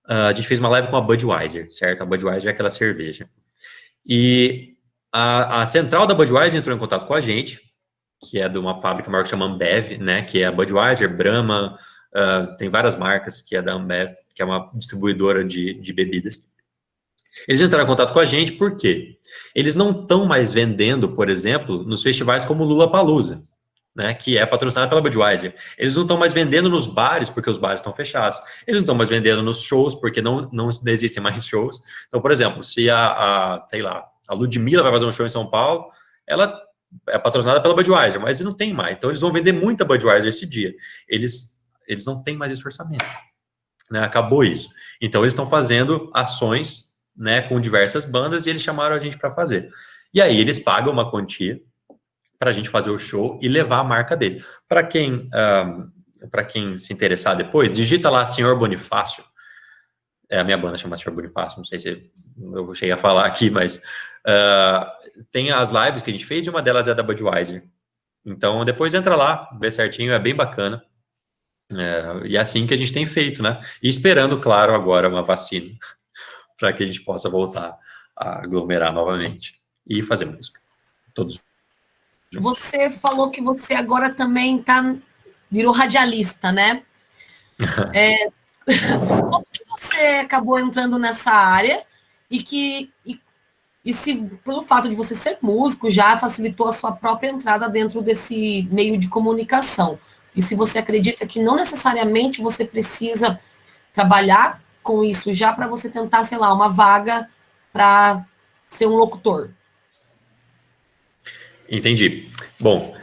a gente fez uma live com a Budweiser, certo? A Budweiser é aquela cerveja. E a central da Budweiser entrou em contato com a gente, que é de uma fábrica maior que chama Ambev, né? Que é a Budweiser, Brahma, tem várias marcas que é da Ambev, que é uma distribuidora de bebidas. Eles entraram em contato com a gente por quê? Eles não estão mais vendendo, por exemplo, nos festivais como o Lollapalooza, né, que é patrocinado pela Budweiser. Eles não estão mais vendendo nos bares, porque os bares estão fechados. Eles não estão mais vendendo nos shows, porque não existem mais shows. Então, por exemplo, se sei lá, a Ludmilla vai fazer um show em São Paulo, ela é patrocinada pela Budweiser, mas não tem mais. Então, eles vão vender muita Budweiser esse dia. Eles não têm mais esse orçamento, né? Acabou isso. Então, eles estão fazendo ações, né, com diversas bandas, e eles chamaram a gente para fazer. E aí, eles pagam uma quantia para a gente fazer o show e levar a marca dele. Para quem para quem se interessar depois, digita lá Senhor Bonifácio. A minha banda chama Senhor Bonifácio, não sei se eu cheguei a falar aqui, mas tem as lives que a gente fez e uma delas é da Budweiser. Então, depois entra lá, vê certinho, é bem bacana. E é assim que a gente tem feito, né? E esperando, claro, agora uma vacina para que a gente possa voltar a aglomerar novamente e fazer música. Todos. Você falou que você agora também virou radialista, né? Como que você acabou entrando nessa área e se, pelo fato de você ser músico, já facilitou a sua própria entrada dentro desse meio de comunicação? E se você acredita que não necessariamente você precisa trabalhar com isso já para você tentar, sei lá, uma vaga para ser um locutor? Entendi. Bom,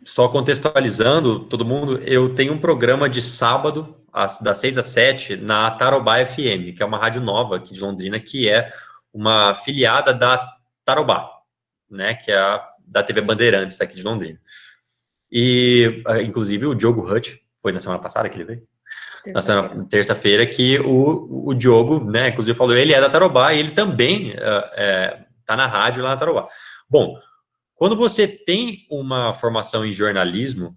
só contextualizando todo mundo, eu tenho um programa de sábado, das 6 às 7, na Tarobá FM, que é uma rádio nova aqui de Londrina, que é uma afiliada da Tarobá, né, que é da TV Bandeirantes aqui de Londrina. E, inclusive, o Diogo Hut, foi na semana passada que ele veio? Na terça-feira, que o Diogo, né, inclusive falou, ele é da Tarobá e ele também tá na rádio lá na Tarobá. Bom, quando você tem uma formação em jornalismo,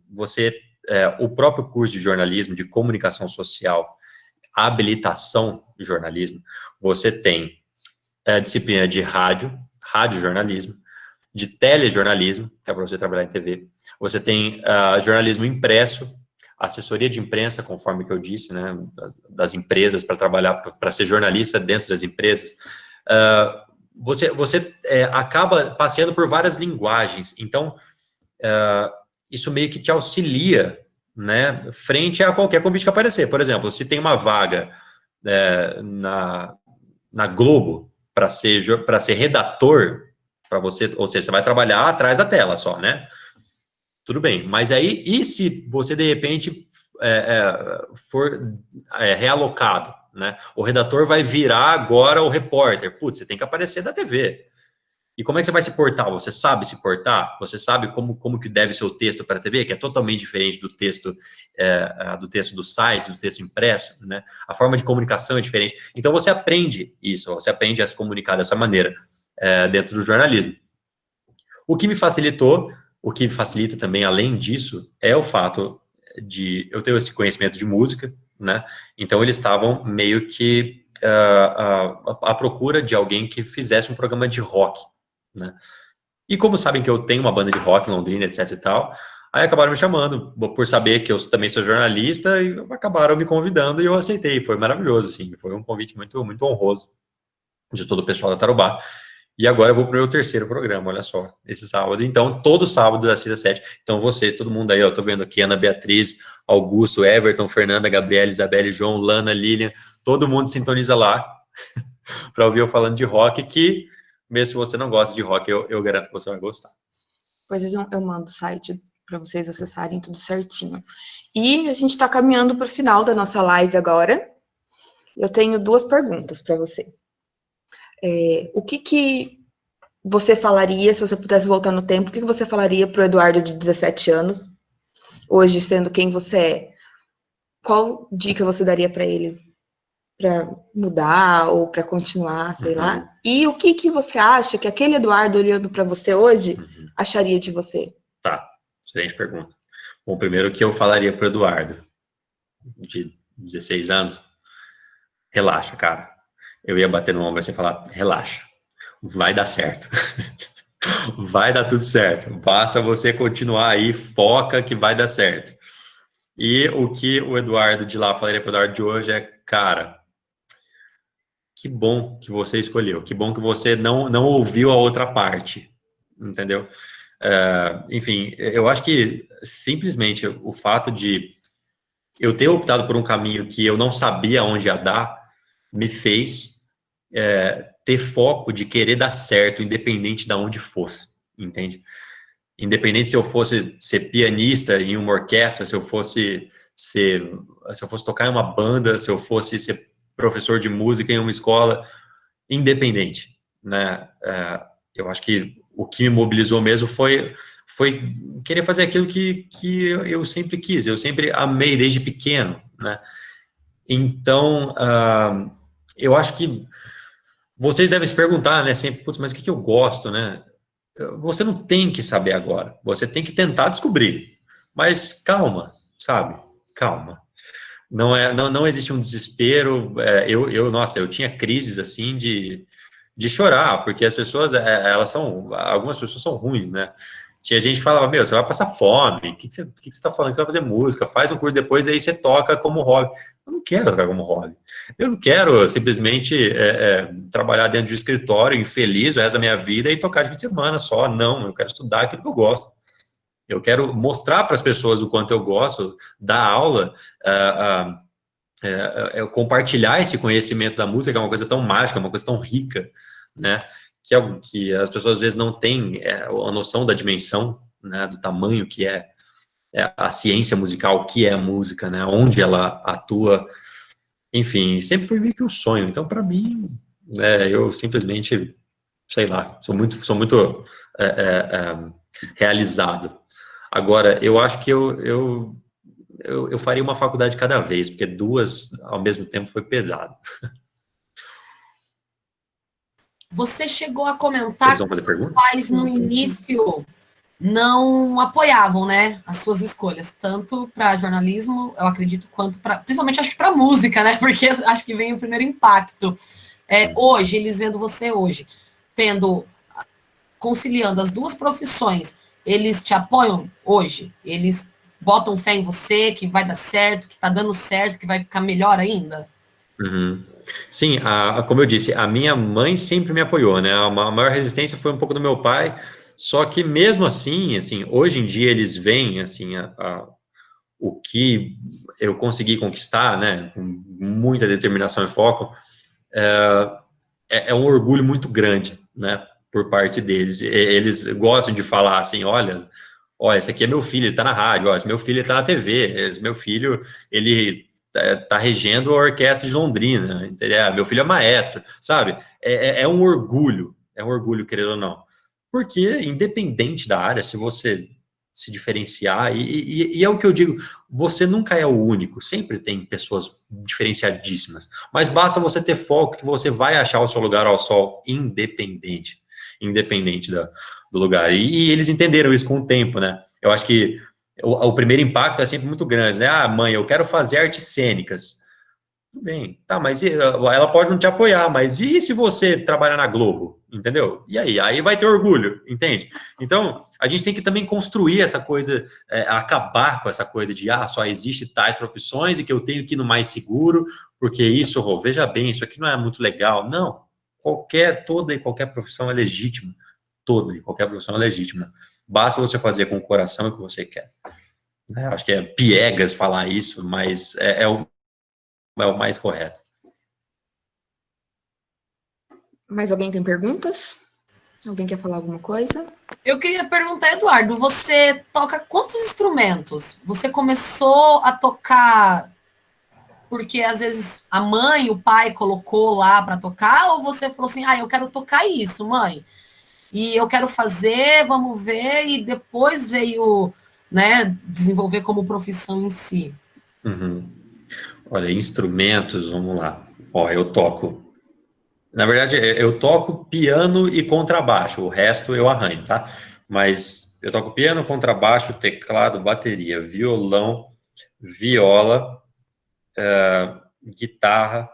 o próprio curso de jornalismo, de comunicação social, habilitação de jornalismo, você tem a disciplina de rádio-jornalismo, de telejornalismo, que é para você trabalhar em TV, você tem jornalismo impresso, assessoria de imprensa, conforme que eu disse, né, das empresas, para trabalhar, para ser jornalista dentro das empresas. Você acaba passeando por várias linguagens, então isso meio que te auxilia, né, frente a qualquer convite que aparecer. Por exemplo, se tem uma vaga na Globo para ser redator, para você, ou seja, você vai trabalhar atrás da tela só, né? Tudo bem, mas aí, e se você de repente for realocado, né? O redator vai virar agora o repórter. Putz, você tem que aparecer da TV. E como é que você vai se portar? Você sabe se portar? Você sabe como que deve ser o texto para a TV, que é totalmente diferente do texto do site, do texto impresso, né? A forma de comunicação é diferente. Então você aprende isso, você aprende a se comunicar dessa maneira dentro do jornalismo. O que me facilitou, o que facilita também, além disso, é o fato de eu ter esse conhecimento de música, né? Então eles estavam meio que à procura de alguém que fizesse um programa de rock, né? E como sabem que eu tenho uma banda de rock em Londrina, etc e tal, aí acabaram me chamando, por saber que eu também sou jornalista, e acabaram me convidando e eu aceitei. Foi maravilhoso, assim, foi um convite muito, muito honroso de todo o pessoal da Tarobá. E agora eu vou para o meu terceiro programa, olha só, esse sábado. Então, todo sábado das 6 às 7. Então, vocês, todo mundo aí, eu tô vendo aqui, Ana Beatriz, Augusto, Everton, Fernanda, Gabriela, Isabelle, João, Lana, Lilian, todo mundo sintoniza lá para ouvir eu falando de rock, que mesmo se você não gosta de rock, eu garanto que você vai gostar. Pois eu mando o site para vocês acessarem tudo certinho. E a gente está caminhando para o final da nossa live agora. Eu tenho 2 perguntas para você. O que você falaria, se você pudesse voltar no tempo, o que você falaria para o Eduardo de 17 anos, hoje sendo quem você é? Qual dica você daria para ele para mudar ou para continuar, sei lá? E o que você acha que aquele Eduardo olhando para você hoje acharia de você? Tá, excelente pergunta. Bom, primeiro que eu falaria para o Eduardo, de 16 anos, relaxa, cara. Eu ia bater no ombro assim e falar, relaxa, vai dar certo. Vai dar tudo certo. Basta você continuar aí, foca que vai dar certo. E o que o Eduardo de lá falaria para o Eduardo de hoje é, cara, que bom que você escolheu, que bom que você não ouviu a outra parte, entendeu? Enfim, eu acho que simplesmente o fato de eu ter optado por um caminho que eu não sabia onde ia dar, me fez ter foco de querer dar certo, independente de onde fosse, entende? Independente se eu fosse ser pianista em uma orquestra, se eu fosse tocar em uma banda, se eu fosse ser professor de música em uma escola, independente, né? Eu acho que o que me mobilizou mesmo foi foi querer fazer aquilo que eu sempre quis, eu sempre amei desde pequeno, né? Então, eu acho que vocês devem se perguntar, né, sempre, putz, mas o que eu gosto, né? Você não tem que saber agora, você tem que tentar descobrir, mas calma, sabe? Calma. Não existe um desespero, nossa, eu tinha crises, assim, de chorar, porque as pessoas, algumas pessoas são ruins, né? Tinha gente que falava, meu, você vai passar fome, o que você tá falando? Você vai fazer música, faz um curso depois, aí você toca como hobby. Eu não quero tocar como hobby. Eu não quero simplesmente trabalhar dentro de um escritório, infeliz, o resto da minha vida, e tocar de fim de semana só. Não, eu quero estudar aquilo que eu gosto. Eu quero mostrar para as pessoas o quanto eu gosto, dar aula, compartilhar esse conhecimento da música, que é uma coisa tão mágica, uma coisa tão rica, né? Que é algo que as pessoas às vezes não têm a noção da dimensão, né, do tamanho que é a ciência musical, o que é a música, né, onde ela atua, enfim, sempre foi meio que um sonho. Então, para mim, eu simplesmente, sei lá, sou muito realizado. Agora, eu acho que eu faria uma faculdade cada vez, porque duas ao mesmo tempo foi pesado. Você chegou a comentar Vocês vão que fazer os perguntas? pais no início não apoiavam, né, as suas escolhas, tanto para jornalismo, eu acredito, quanto para, principalmente acho que para música, né, porque acho que vem o primeiro impacto. Hoje, eles vendo você hoje, conciliando as duas profissões, eles te apoiam hoje? Eles botam fé em você, que vai dar certo, que tá dando certo, que vai ficar melhor ainda? Uhum. Sim, como eu disse, a minha mãe sempre me apoiou, né? A maior resistência foi um pouco do meu pai, só que mesmo assim, hoje em dia eles veem, assim, o que eu consegui conquistar, né? Com muita determinação e foco, é um orgulho muito grande, né? Por parte deles. Eles gostam de falar assim, olha, esse aqui é meu filho, ele tá na rádio, esse meu filho ele tá na TV, esse meu filho, ele tá regendo a orquestra de Londrina, entendeu? Meu filho é maestro, sabe? É um orgulho, querendo ou não. Porque, independente da área, se você se diferenciar, e é o que eu digo, você nunca é o único, sempre tem pessoas diferenciadíssimas, mas basta você ter foco que você vai achar o seu lugar ao sol, independente do lugar. E eles entenderam isso com o tempo, né? Eu acho que o primeiro impacto é sempre muito grande, né? Ah, mãe, eu quero fazer artes cênicas. Tudo bem, tá, mas ela pode não te apoiar, mas e se você trabalhar na Globo, entendeu? E aí? Aí vai ter orgulho, entende? Então, a gente tem que também construir essa coisa, acabar com essa coisa de, só existe tais profissões e que eu tenho que ir no mais seguro, porque isso, veja bem, isso aqui não é muito legal. Não, toda e qualquer profissão é legítima. Toda e qualquer profissão é legítima. Basta você fazer com o coração o que você quer. Acho que é piegas falar isso, mas é o mais correto. Mais alguém tem perguntas? Alguém quer falar alguma coisa? Eu queria perguntar, Eduardo, você toca quantos instrumentos? Você começou a tocar porque às vezes a mãe, o pai colocou lá para tocar, ou você falou assim, eu quero tocar isso, mãe, e eu quero fazer, vamos ver, e depois veio, né, desenvolver como profissão em si? Uhum. Olha, instrumentos, vamos lá. Eu toco. Na verdade, eu toco piano e contrabaixo, o resto eu arranho, tá? Mas eu toco piano, contrabaixo, teclado, bateria, violão, viola, guitarra,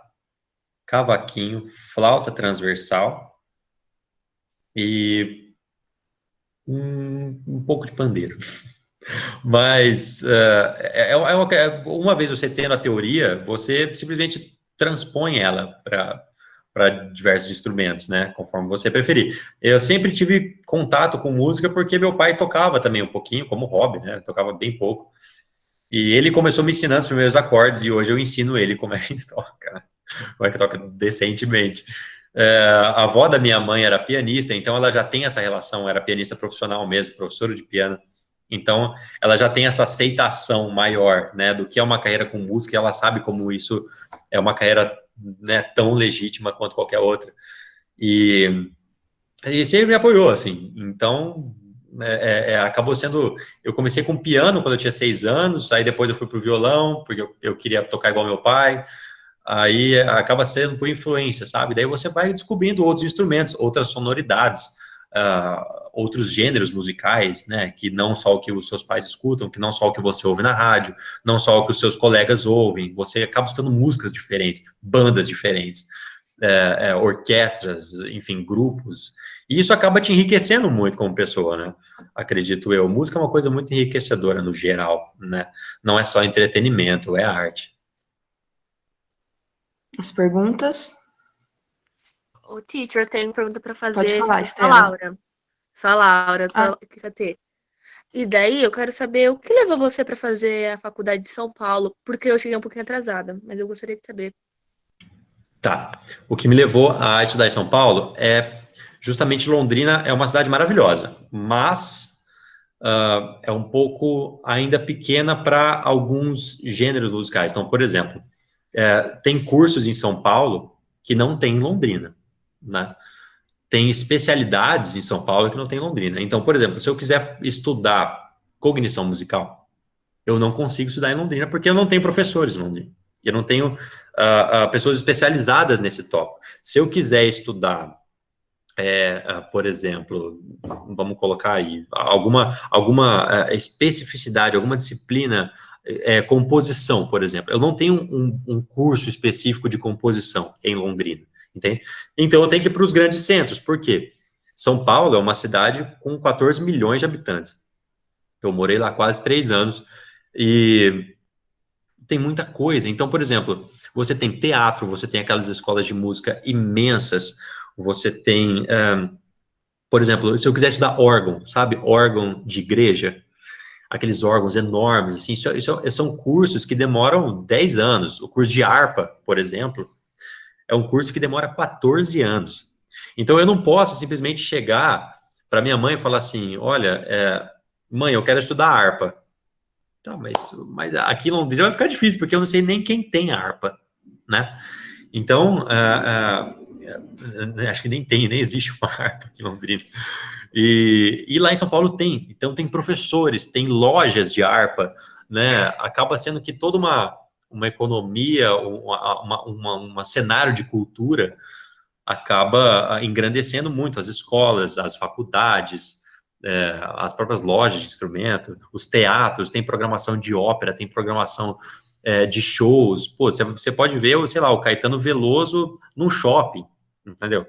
cavaquinho, flauta transversal e um pouco de pandeiro. Mas uma vez você tendo a teoria, você simplesmente transpõe ela para diversos instrumentos, né? Conforme você preferir. Eu sempre tive contato com música porque meu pai tocava também um pouquinho, como hobby, né? Tocava bem pouco. E ele começou me ensinando os primeiros acordes e hoje eu ensino ele como é que toca, né? Como é que toca decentemente. A avó da minha mãe era pianista, então ela já tem essa relação, era pianista profissional mesmo, professora de piano. Então, ela já tem essa aceitação maior, né, do que é uma carreira com música, e ela sabe como isso é uma carreira, né, tão legítima quanto qualquer outra. E sempre me apoiou, assim. Então, acabou sendo... Eu comecei com piano quando eu tinha 6 anos, aí depois eu fui pro violão, porque eu queria tocar igual meu pai, aí acaba sendo por influência, sabe? Daí você vai descobrindo outros instrumentos, outras sonoridades, outros gêneros musicais, né? Que não só o que os seus pais escutam, que não só o que você ouve na rádio, não só o que os seus colegas ouvem, você acaba escutando músicas diferentes, bandas diferentes, orquestras, enfim, grupos, e isso acaba te enriquecendo muito como pessoa, né? Acredito eu. Música é uma coisa muito enriquecedora no geral, né? Não é só entretenimento, é arte. As perguntas? Ô, teacher, eu tenho uma pergunta para fazer. Pode falar, Sou a Estela. Laura. Sou a Laura, tô aqui com T. E daí eu quero saber o que levou você para fazer a faculdade de São Paulo, porque eu cheguei um pouquinho atrasada, mas eu gostaria de saber. Tá. O que me levou a estudar em São Paulo é justamente Londrina é uma cidade maravilhosa, mas é um pouco ainda pequena para alguns gêneros musicais. Então, por exemplo, tem cursos em São Paulo que não tem em Londrina, né? Tem especialidades em São Paulo que não tem em Londrina. Então, por exemplo, se eu quiser estudar cognição musical, eu não consigo estudar em Londrina porque eu não tenho professores em Londrina. Eu não tenho pessoas especializadas nesse tópico. Se eu quiser estudar, por exemplo, vamos colocar aí, alguma especificidade, alguma disciplina, composição, por exemplo. Eu não tenho um curso específico de composição em Londrina, entende? Então eu tenho que ir para os grandes centros. Por quê? São Paulo é uma cidade com 14 milhões de habitantes. Eu morei lá quase 3 anos e tem muita coisa. Então, por exemplo, você tem teatro, você tem aquelas escolas de música imensas, você tem, por exemplo, se eu quiser estudar órgão, sabe? Órgão de igreja, aqueles órgãos enormes, assim, isso são cursos que demoram 10 anos. O curso de harpa, por exemplo, é um curso que demora 14 anos. Então, eu não posso simplesmente chegar para minha mãe e falar assim, olha, mãe, eu quero estudar harpa. Tá, mas aqui em Londrina vai ficar difícil, porque eu não sei nem quem tem harpa, né? Então, acho que nem existe uma harpa aqui em Londrina. E lá em São Paulo tem. Então, tem professores, tem lojas de harpa, né? Acaba sendo que toda uma economia, um cenário de cultura acaba engrandecendo muito as escolas, as faculdades, as próprias lojas de instrumento, os teatros, tem programação de ópera, tem programação de shows. Pô, você pode ver, sei lá, o Caetano Veloso num shopping, entendeu?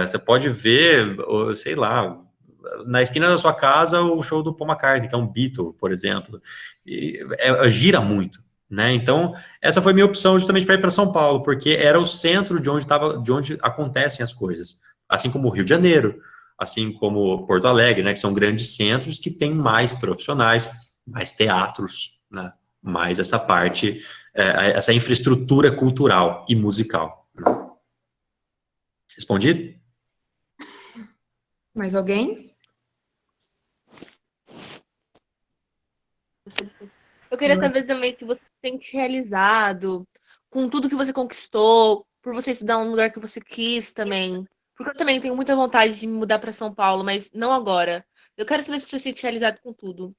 Você pode ver, sei lá, na esquina da sua casa, o show do Paul McCartney, que é um Beatle, por exemplo. Gira muito, né? Então, essa foi minha opção justamente para ir para São Paulo, porque era o centro de onde acontecem as coisas. Assim como o Rio de Janeiro, assim como Porto Alegre, né, que são grandes centros que têm mais profissionais, mais teatros, né, mais essa parte, essa infraestrutura cultural e musical. Respondi? Mais alguém? Eu queria saber também se você se sente realizado com tudo que você conquistou, por você estudar um lugar que você quis também. Porque eu também tenho muita vontade de me mudar para São Paulo, mas não agora. Eu quero saber se você se sente realizado com tudo.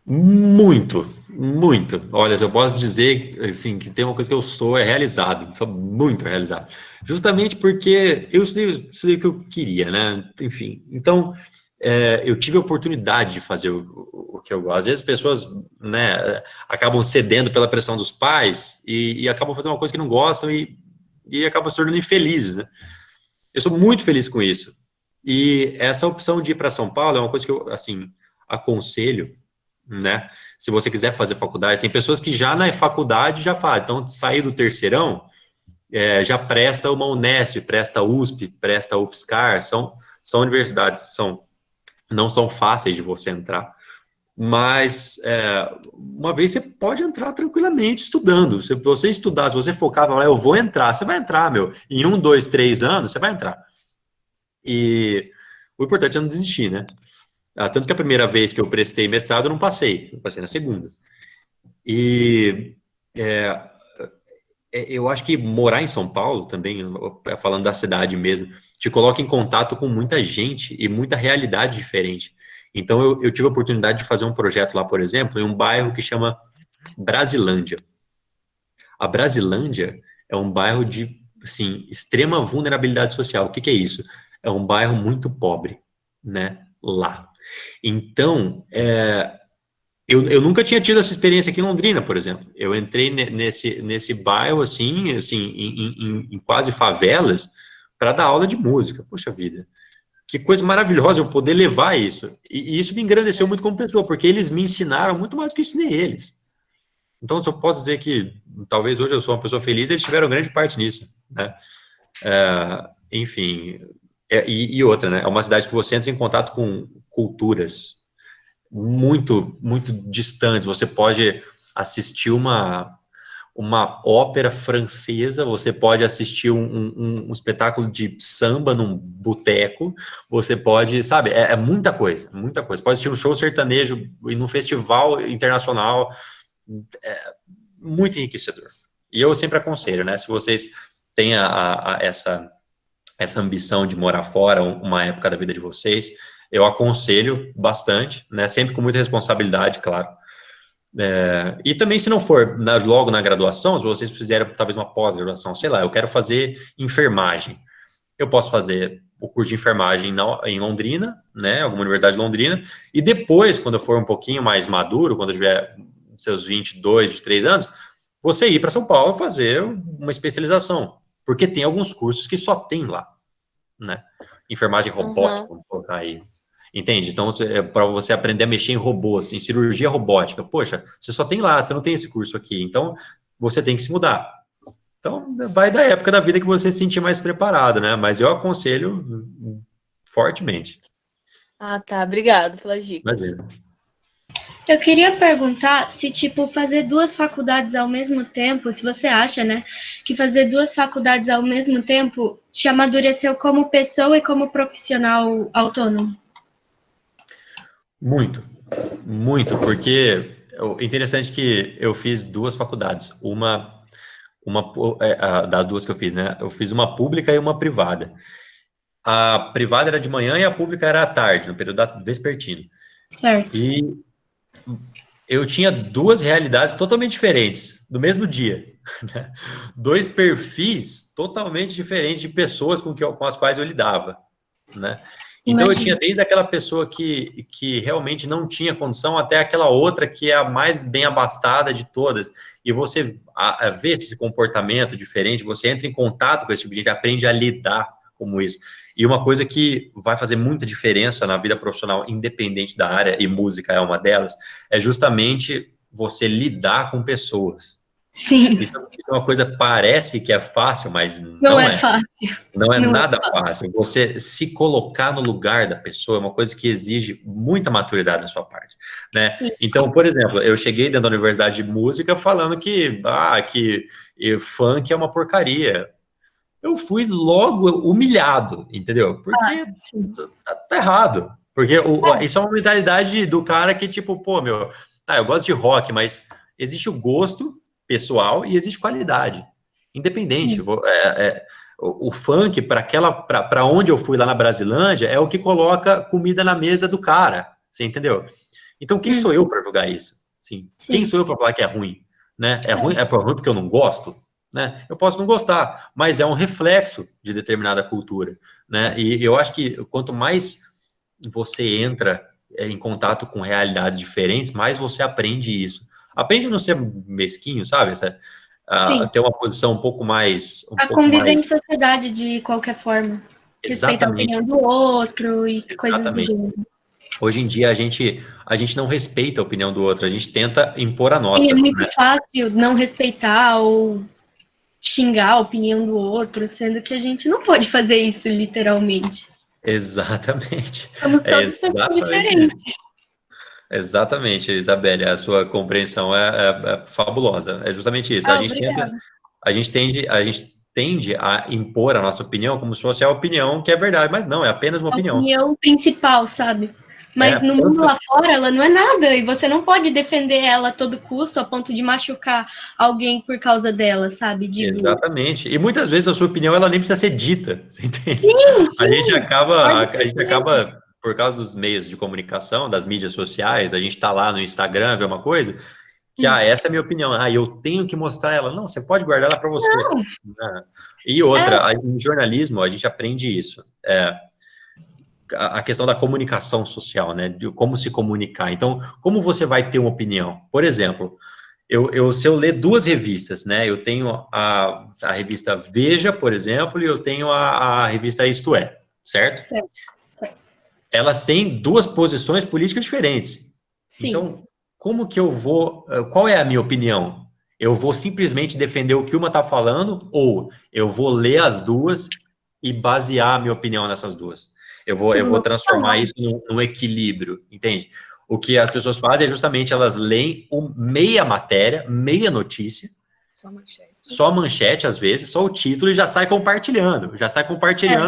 Muito, muito. Olha, eu posso dizer, assim, que tem uma coisa que eu sou realizado, sou muito realizado. Justamente porque eu estudei o que eu queria, né? Enfim, então, eu tive a oportunidade de fazer o que eu gosto. Às vezes as pessoas, né, acabam cedendo pela pressão dos pais e acabam fazendo uma coisa que não gostam e acabam se tornando infelizes, né? Eu sou muito feliz com isso. E essa opção de ir para São Paulo é uma coisa que eu, assim, aconselho, né? Se você quiser fazer faculdade, tem pessoas que já na faculdade já fazem. Então, sair do terceirão, já presta uma Unesp, presta USP, presta UFSCar, são universidades que não são fáceis de você entrar, mas uma vez você pode entrar tranquilamente estudando. Se você estudar, se você focar, falar, eu vou entrar, você vai entrar, meu. Em 1, 2, 3 anos, você vai entrar. E o importante é não desistir, né? Tanto que a primeira vez que eu prestei mestrado, eu não passei. Eu passei na segunda. E eu acho que morar em São Paulo também, falando da cidade mesmo, te coloca em contato com muita gente e muita realidade diferente. Então, eu tive a oportunidade de fazer um projeto lá, por exemplo, em um bairro que chama Brasilândia. A Brasilândia é um bairro de, assim, extrema vulnerabilidade social. O que que é isso? É um bairro muito pobre, né, lá. Então, eu nunca tinha tido essa experiência aqui em Londrina, por exemplo. Eu entrei nesse bairro, assim em quase favelas, para dar aula de música. Poxa vida, que coisa maravilhosa eu poder levar isso. E isso me engrandeceu muito como pessoa, porque eles me ensinaram muito mais do que eu ensinei eles. Então, se eu posso dizer que talvez hoje eu sou uma pessoa feliz, eles tiveram grande parte nisso, né? Enfim, e outra, né? É uma cidade que você entra em contato com culturas muito, muito distantes. Você pode assistir uma ópera francesa, você pode assistir um espetáculo de samba num boteco, você pode, sabe, muita coisa, muita coisa. Pode assistir um show sertanejo e num festival internacional, muito enriquecedor. E eu sempre aconselho, né, se vocês têm essa ambição de morar fora, uma época da vida de vocês, eu aconselho bastante, né, sempre com muita responsabilidade, claro. E também, se não for logo na graduação, se vocês fizerem talvez uma pós-graduação, sei lá, eu quero fazer enfermagem, eu posso fazer o curso de enfermagem em Londrina, né, alguma universidade de Londrina, e depois, quando eu for um pouquinho mais maduro, quando eu tiver seus 22, 23 anos, você ir para São Paulo fazer uma especialização, porque tem alguns cursos que só tem lá, né, enfermagem robótica, vamos colocar aí. Entende? Então, para você aprender a mexer em robôs, em cirurgia robótica, poxa, você só tem lá, você não tem esse curso aqui, então você tem que se mudar. Então, vai da época da vida que você se sentir mais preparado, né? Mas eu aconselho fortemente. Ah, tá. Obrigado pela dica. Imagina. Eu queria perguntar se, tipo, fazer 2 faculdades ao mesmo tempo, se você acha, né, que fazer 2 faculdades ao mesmo tempo te amadureceu como pessoa e como profissional autônomo. Muito, muito, porque é interessante que eu fiz 2 faculdades, das 2 que eu fiz, né? Eu fiz uma pública e uma privada. A privada era de manhã e a pública era à tarde, no período vespertino. Certo. E eu tinha 2 realidades totalmente diferentes, no mesmo dia. 2 perfis totalmente diferentes de pessoas com as quais eu lidava, né? Então, eu tinha desde aquela pessoa que realmente não tinha condição até aquela outra que é a mais bem abastada de todas. E você vê esse comportamento diferente, você entra em contato com esse tipo de gente, aprende a lidar com isso. E uma coisa que vai fazer muita diferença na vida profissional, independente da área, e música é uma delas, é justamente você lidar com pessoas. Sim. Isso é uma coisa que parece que é fácil, mas não é fácil. Não é nada fácil. Você se colocar no lugar da pessoa é uma coisa que exige muita maturidade da sua parte, né? Então, por exemplo, eu cheguei dentro da universidade de música falando que funk é uma porcaria. Eu fui logo humilhado, entendeu? Porque tá errado. Porque isso é uma mentalidade do cara que, tipo, pô, eu gosto de rock, mas existe o gosto pessoal e existe qualidade, independente. O funk, para onde eu fui lá na Brasilândia, é o que coloca comida na mesa do cara, você entendeu? Então, quem sou eu para julgar isso? Sim. Quem sou eu para falar que é ruim? Né? É ruim porque eu não gosto? Né? Eu posso não gostar, mas é um reflexo de determinada cultura, né? E eu acho que quanto mais você entra em contato com realidades diferentes, mais você aprende isso. Aprende a não ser mesquinho, sabe? Ter uma posição um pouco mais... conviver em sociedade de qualquer forma. Respeitar a opinião do outro e coisas do gênero. Hoje em dia, a gente não respeita a opinião do outro, a gente tenta impor a nossa. E é muito fácil não respeitar ou xingar a opinião do outro, sendo que a gente não pode fazer isso, literalmente. Exatamente. Somos todos diferentes. Exatamente, Isabelle, a sua compreensão é fabulosa, é justamente isso. A gente tende a impor a nossa opinião como se fosse a opinião que é verdade, mas não, é apenas uma opinião. A opinião principal, sabe? Mas no mundo tanto- lá fora, ela não é nada. E você não pode defender ela a todo custo, a ponto de machucar alguém por causa dela, sabe? Exatamente. E muitas vezes a sua opinião ela nem precisa ser dita, você entende? Sim, A gente acaba, pode a gente acaba, por causa dos meios de comunicação, das mídias sociais, a gente tá lá no Instagram, vê uma coisa, que, essa é a minha opinião, eu tenho que mostrar ela. Não, você pode guardar ela para você. Né? E outra, em jornalismo, a gente aprende isso. A questão da comunicação social, né? De como se comunicar. Então, como você vai ter uma opinião? Por exemplo, se eu ler duas revistas, né? Eu tenho a revista Veja, por exemplo, e eu tenho a revista Isto É, certo? Certo. Elas têm duas posições políticas diferentes. Sim. Então, como que eu vou... Qual é a minha opinião? Eu vou simplesmente defender o que uma está falando ou eu vou ler as duas e basear a minha opinião nessas duas? Eu vou transformar isso num equilíbrio, entende? O que as pessoas fazem é justamente elas leem meia matéria, meia notícia, só a manchete às vezes, só o título e já sai compartilhando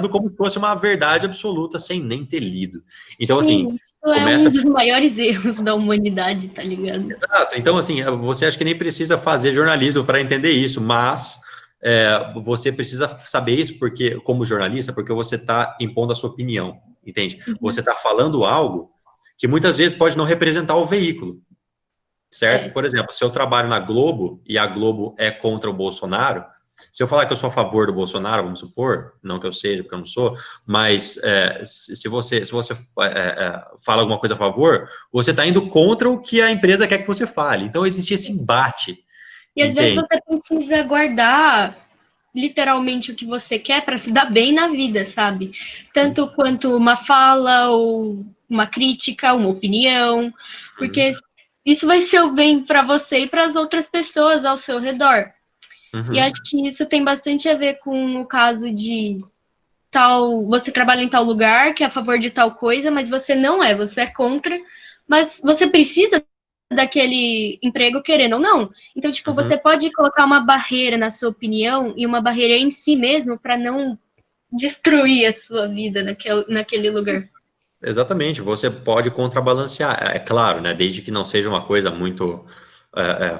como se fosse uma verdade absoluta sem nem ter lido. Então, assim, isso é um dos maiores erros da humanidade, tá ligado? Exato. Então, assim, você acha que nem precisa fazer jornalismo para entender isso, mas você precisa saber isso porque, como jornalista, porque você está impondo a sua opinião, entende? Você está falando algo que muitas vezes pode não representar o veículo, certo? Por exemplo, se eu trabalho na Globo e a Globo é contra o Bolsonaro, se eu falar que eu sou a favor do Bolsonaro, vamos supor, não que eu seja, porque eu não sou, mas se você fala alguma coisa a favor, você está indo contra o que a empresa quer que você fale. Então, existe esse embate. E às vezes você precisa guardar literalmente o que você quer para se dar bem na vida, sabe? Tanto quanto uma fala, ou uma crítica, uma opinião, porque isso vai ser o bem para você e para as outras pessoas ao seu redor. E acho que isso tem bastante a ver com o caso de você trabalha em tal lugar, que é a favor de tal coisa, mas você não é, você é contra, mas você precisa daquele emprego querendo ou não. Então, tipo, você pode colocar uma barreira na sua opinião e uma barreira em si mesmo para não destruir a sua vida naquele lugar. Exatamente, você pode contrabalancear, é claro, né, desde que não seja uma coisa muito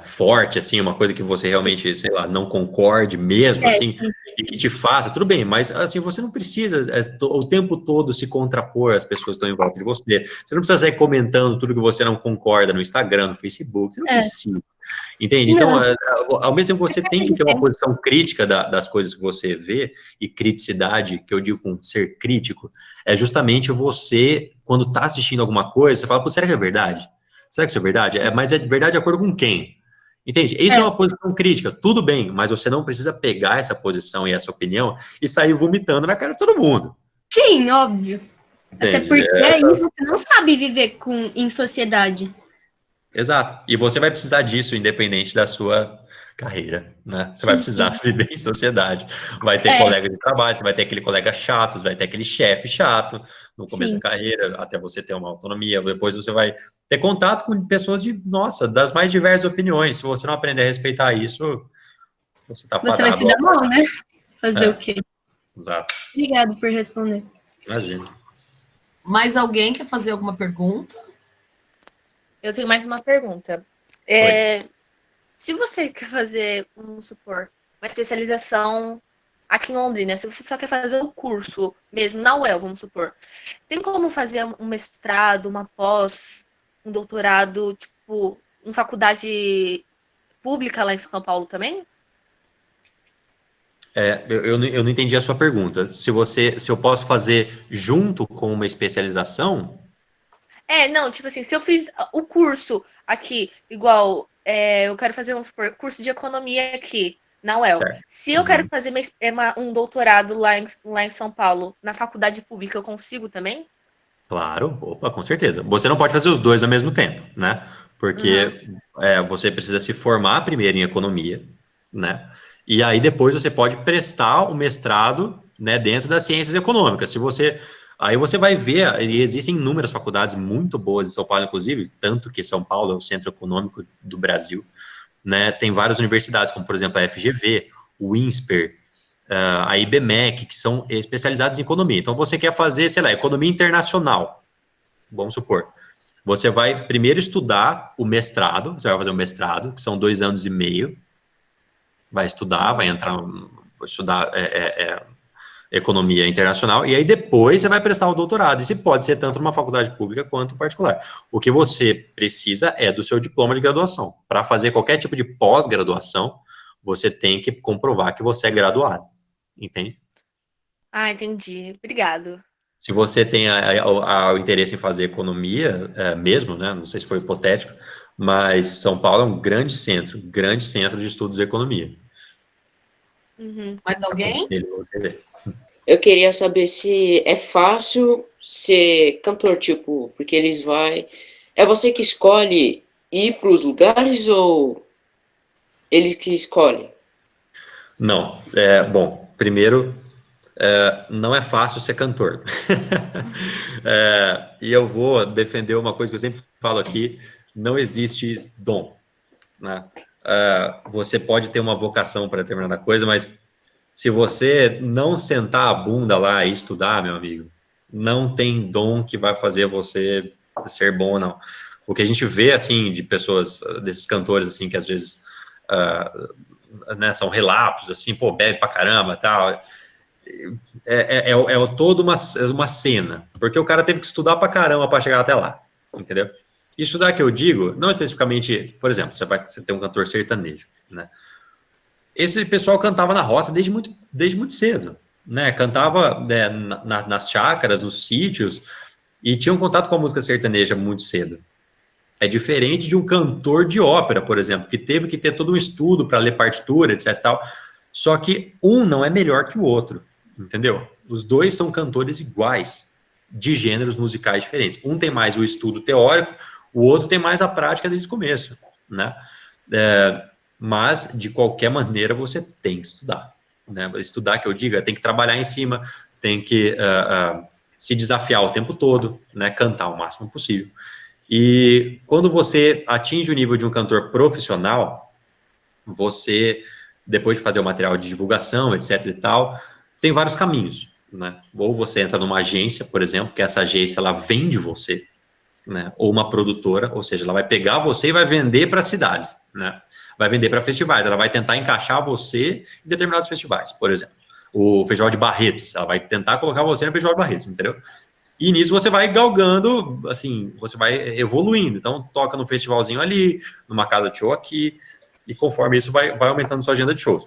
forte, assim, uma coisa que você realmente, sei lá, não concorde mesmo, assim, e que te faça, tudo bem, mas, assim, você não precisa o tempo todo se contrapor às pessoas que estão em volta de você, você não precisa sair comentando tudo que você não concorda no Instagram, no Facebook, você não precisa, entende? Então, ao mesmo tempo, você tem que ter uma posição crítica das coisas que você vê, e criticidade, que eu digo com ser crítico, é justamente você, quando está assistindo alguma coisa, você fala, pô, será que é verdade? Será que isso é verdade? Mas é verdade de acordo com quem? Entende? Isso é uma posição crítica, tudo bem, mas você não precisa pegar essa posição e essa opinião e sair vomitando na cara de todo mundo. Sim, óbvio. Entende? Até porque aí você não sabe viver em sociedade. Exato. E você vai precisar disso, independente da sua carreira, né? Você vai precisar viver em sociedade. Vai ter colega de trabalho, você vai ter aquele colega chato, você vai ter aquele chefe chato no começo da carreira, até você ter uma autonomia. Depois você vai ter contato com pessoas das mais diversas opiniões. Se você não aprender a respeitar isso, você tá fadado. Você vai se dar mal, né? Fazer o quê? Exato. Obrigado por responder. Imagina. Mais alguém quer fazer alguma pergunta? Eu tenho mais uma pergunta. Se você quer fazer, vamos supor, uma especialização aqui em Londrina, se você só quer fazer o curso mesmo na UEL, vamos supor, tem como fazer um mestrado, uma pós, um doutorado, tipo, em faculdade pública lá em São Paulo também? Eu não entendi a sua pergunta. Se eu posso fazer junto com uma especialização? Não, tipo assim, se eu fiz o curso aqui, igual, eu quero fazer curso de economia aqui, na UEL. Certo. Se eu quero fazer um doutorado lá em São Paulo, na faculdade pública, eu consigo também? Claro, opa, com certeza. Você não pode fazer os dois ao mesmo tempo, né? Porque você precisa se formar primeiro em economia, né? E aí depois você pode prestar o mestrado, né, dentro das ciências econômicas. Aí você vai ver, e existem inúmeras faculdades muito boas em São Paulo, inclusive, tanto que São Paulo é o centro econômico do Brasil, né? Tem várias universidades, como por exemplo a FGV, o INSPER, a IBMEC, que são especializadas em economia. Então você quer fazer, sei lá, economia internacional, vamos supor, você vai primeiro estudar o mestrado, você vai fazer um mestrado, que são 2 anos e meio, vai estudar, vai estudar economia internacional, e aí depois você vai prestar o doutorado, isso pode ser tanto numa faculdade pública quanto particular. O que você precisa é do seu diploma de graduação. Para fazer qualquer tipo de pós-graduação, você tem que comprovar que você é graduado, entende? Ah, entendi. Obrigado. Se você tem o interesse em fazer economia, mesmo, né, não sei se foi hipotético, mas São Paulo é um grande centro de estudos de economia. Uhum. Mais alguém? Eu queria saber se é fácil ser cantor, tipo, porque eles vai... É você que escolhe ir para os lugares ou eles que escolhem? Não, bom, primeiro, não é fácil ser cantor. E eu vou defender uma coisa que eu sempre falo aqui, não existe dom, né? Você pode ter uma vocação para determinada coisa, mas se você não sentar a bunda lá e estudar, meu amigo, não tem dom que vai fazer você ser bom ou não. O que a gente vê, assim, de pessoas, desses cantores, assim, que às vezes né, são relapsos, assim, pô, bebe pra caramba, tal, toda uma cena, porque o cara teve que estudar pra caramba para chegar até lá, entendeu? Estudar que eu digo, não especificamente, por exemplo, você tem um cantor sertanejo, né? Esse pessoal cantava na roça desde muito cedo, né? Cantava nas chácaras, nos sítios, e tinha um contato com a música sertaneja muito cedo. É diferente de um cantor de ópera, por exemplo, que teve que ter todo um estudo para ler partitura, etc. Tal. Só que um não é melhor que o outro, entendeu? Os dois são cantores iguais, de gêneros musicais diferentes. Um tem mais o estudo teórico, o outro tem mais a prática desde o começo, né? Mas, de qualquer maneira, você tem que estudar, né? Estudar, que eu digo, tem que trabalhar em cima, tem que se desafiar o tempo todo, né? Cantar o máximo possível. E quando você atinge o nível de um cantor profissional, você, depois de fazer o material de divulgação, etc e tal, tem vários caminhos, né? Ou você entra numa agência, por exemplo, que essa agência, ela vende você, né? Ou uma produtora, ou seja, ela vai pegar você e vai vender para cidades, né? Vai vender para festivais, ela vai tentar encaixar você em determinados festivais, por exemplo. O Festival de Barretos, ela vai tentar colocar você no Festival de Barretos, entendeu? E nisso você vai galgando, assim, você vai evoluindo. Então, toca num festivalzinho ali, numa casa de show aqui, e conforme isso vai aumentando sua agenda de shows.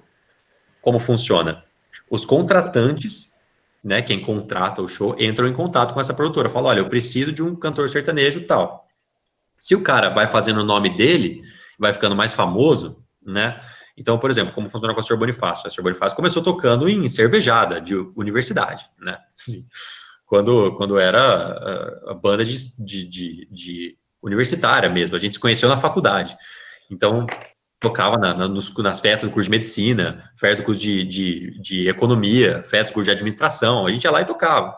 Como funciona? Os contratantes, né, quem contrata o show, entram em contato com essa produtora. Fala, olha, eu preciso de um cantor sertanejo e tal. Se o cara vai fazendo o nome dele, vai ficando mais famoso, né? Então, por exemplo, como funciona com o Sr. Bonifácio? O Sr. Bonifácio começou tocando em cervejada de universidade, né? Sim. Quando era a banda de universitária mesmo, a gente se conheceu na faculdade. Então, tocava nas festas do curso de medicina, festas do curso de economia, festas do curso de administração, a gente ia lá e tocava.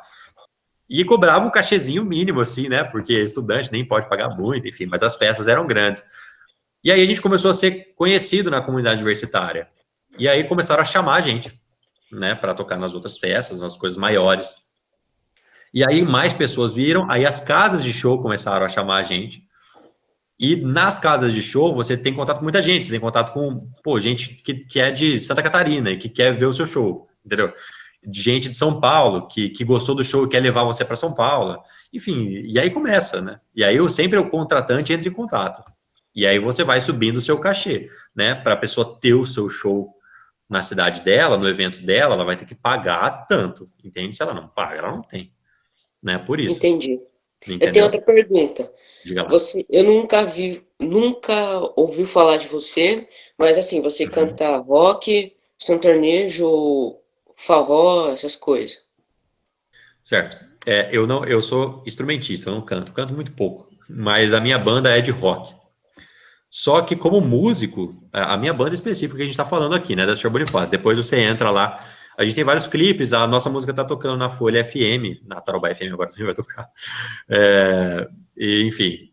E cobrava um cachezinho mínimo, assim, né? Porque estudante nem pode pagar muito, enfim, mas as festas eram grandes. E aí a gente começou a ser conhecido na comunidade universitária. E aí começaram a chamar a gente, né? Para tocar nas outras festas, nas coisas maiores. E aí mais pessoas viram, aí as casas de show começaram a chamar a gente. E nas casas de show, você tem contato com muita gente, você tem contato com, gente que é de Santa Catarina e que quer ver o seu show, entendeu? Gente de São Paulo, que gostou do show e quer levar você para São Paulo. Enfim, e aí começa, né? E aí sempre o contratante entra em contato. E aí você vai subindo o seu cachê, né? Para a pessoa ter o seu show na cidade dela, no evento dela, ela vai ter que pagar tanto, entende? Se ela não paga, ela não tem. Né? Por isso. Entendi. Entendeu? Eu tenho outra pergunta. Diga lá. Eu nunca ouvi falar de você, mas assim, você canta rock, sertanejo, forró, essas coisas. Certo. Eu sou instrumentista, eu não canto muito pouco, mas a minha banda é de rock. Só que como músico, a minha banda específica que a gente está falando aqui, né, da Sr. Bonifácio, depois você entra lá, a gente tem vários clipes, a nossa música está tocando na Folha FM, na Tarobá FM agora você vai tocar. Enfim,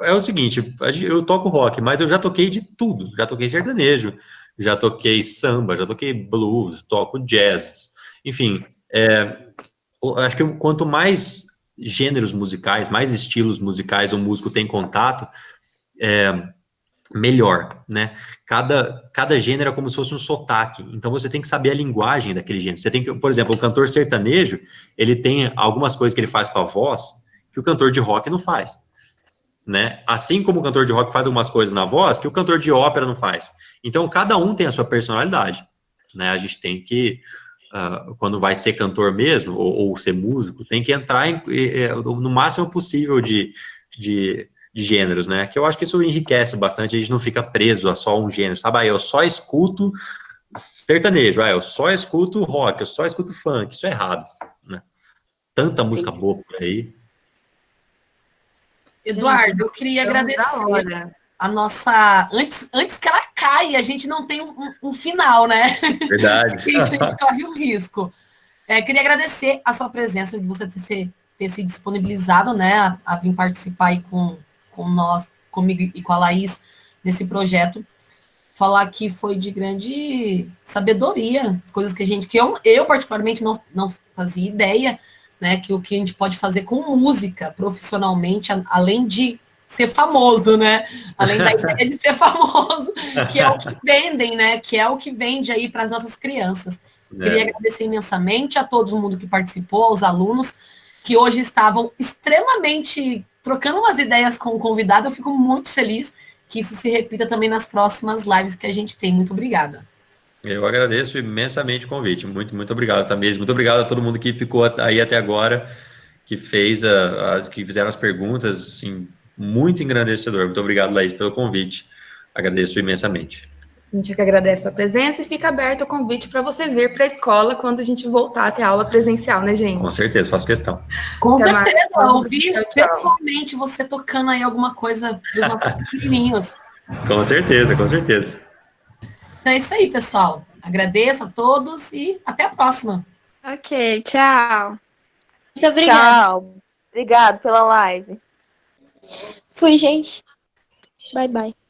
é o seguinte, eu toco rock, mas eu já toquei de tudo, já toquei sertanejo, já toquei samba, já toquei blues, toco jazz, enfim, acho que quanto mais gêneros musicais, mais estilos musicais o músico tem contato, melhor, né? Cada gênero é como se fosse um sotaque, então você tem que saber a linguagem daquele gênero. Você tem que, por exemplo, o cantor sertanejo, ele tem algumas coisas que ele faz com a voz que o cantor de rock não faz, né? Assim como o cantor de rock faz algumas coisas na voz que o cantor de ópera não faz. Então, cada um tem a sua personalidade, né? A gente tem que, quando vai ser cantor mesmo, ou ser músico, tem que entrar no máximo possível de gêneros, né? Que eu acho que isso enriquece bastante, a gente não fica preso a só um gênero, sabe? Eu só escuto sertanejo, eu só escuto rock, eu só escuto funk, isso é errado, né? Tanta música boa por aí. Eduardo, eu queria agradecer a nossa... Antes que ela caia, a gente não tem um final, né? Verdade. Isso, a gente corre o risco. Queria agradecer a sua presença, de você ter se disponibilizado, né, a vir participar aí com nós, comigo e com a Laís, nesse projeto. Falar que foi de grande sabedoria, coisas que eu particularmente não fazia ideia, né, que o que a gente pode fazer com música profissionalmente, além de ser famoso, né, além da ideia de ser famoso, que é o que vendem, né, que é o que vende aí para as nossas crianças. Queria agradecer imensamente a todo mundo que participou, aos alunos que hoje estavam extremamente trocando umas ideias com o convidado. Eu fico muito feliz que isso se repita também nas próximas lives que a gente tem. Muito obrigada. Eu agradeço imensamente o convite. Muito, muito obrigado, Tamires. Muito obrigado a todo mundo que ficou aí até agora, que que fizeram as perguntas, assim, muito engrandecedor. Muito obrigado, Laís, pelo convite. Agradeço imensamente. A gente que agradece a sua presença e fica aberto o convite para você vir para a escola quando a gente voltar a ter aula presencial, né, gente? Com certeza, faço questão. Com certeza, ouvir pessoalmente você tocando aí alguma coisa dos nossos pequenininhos. Com certeza, com certeza. Então é isso aí, pessoal. Agradeço a todos e até a próxima. Ok, tchau. Muito obrigada. Tchau. Obrigado pela live. Fui, gente. Bye, bye.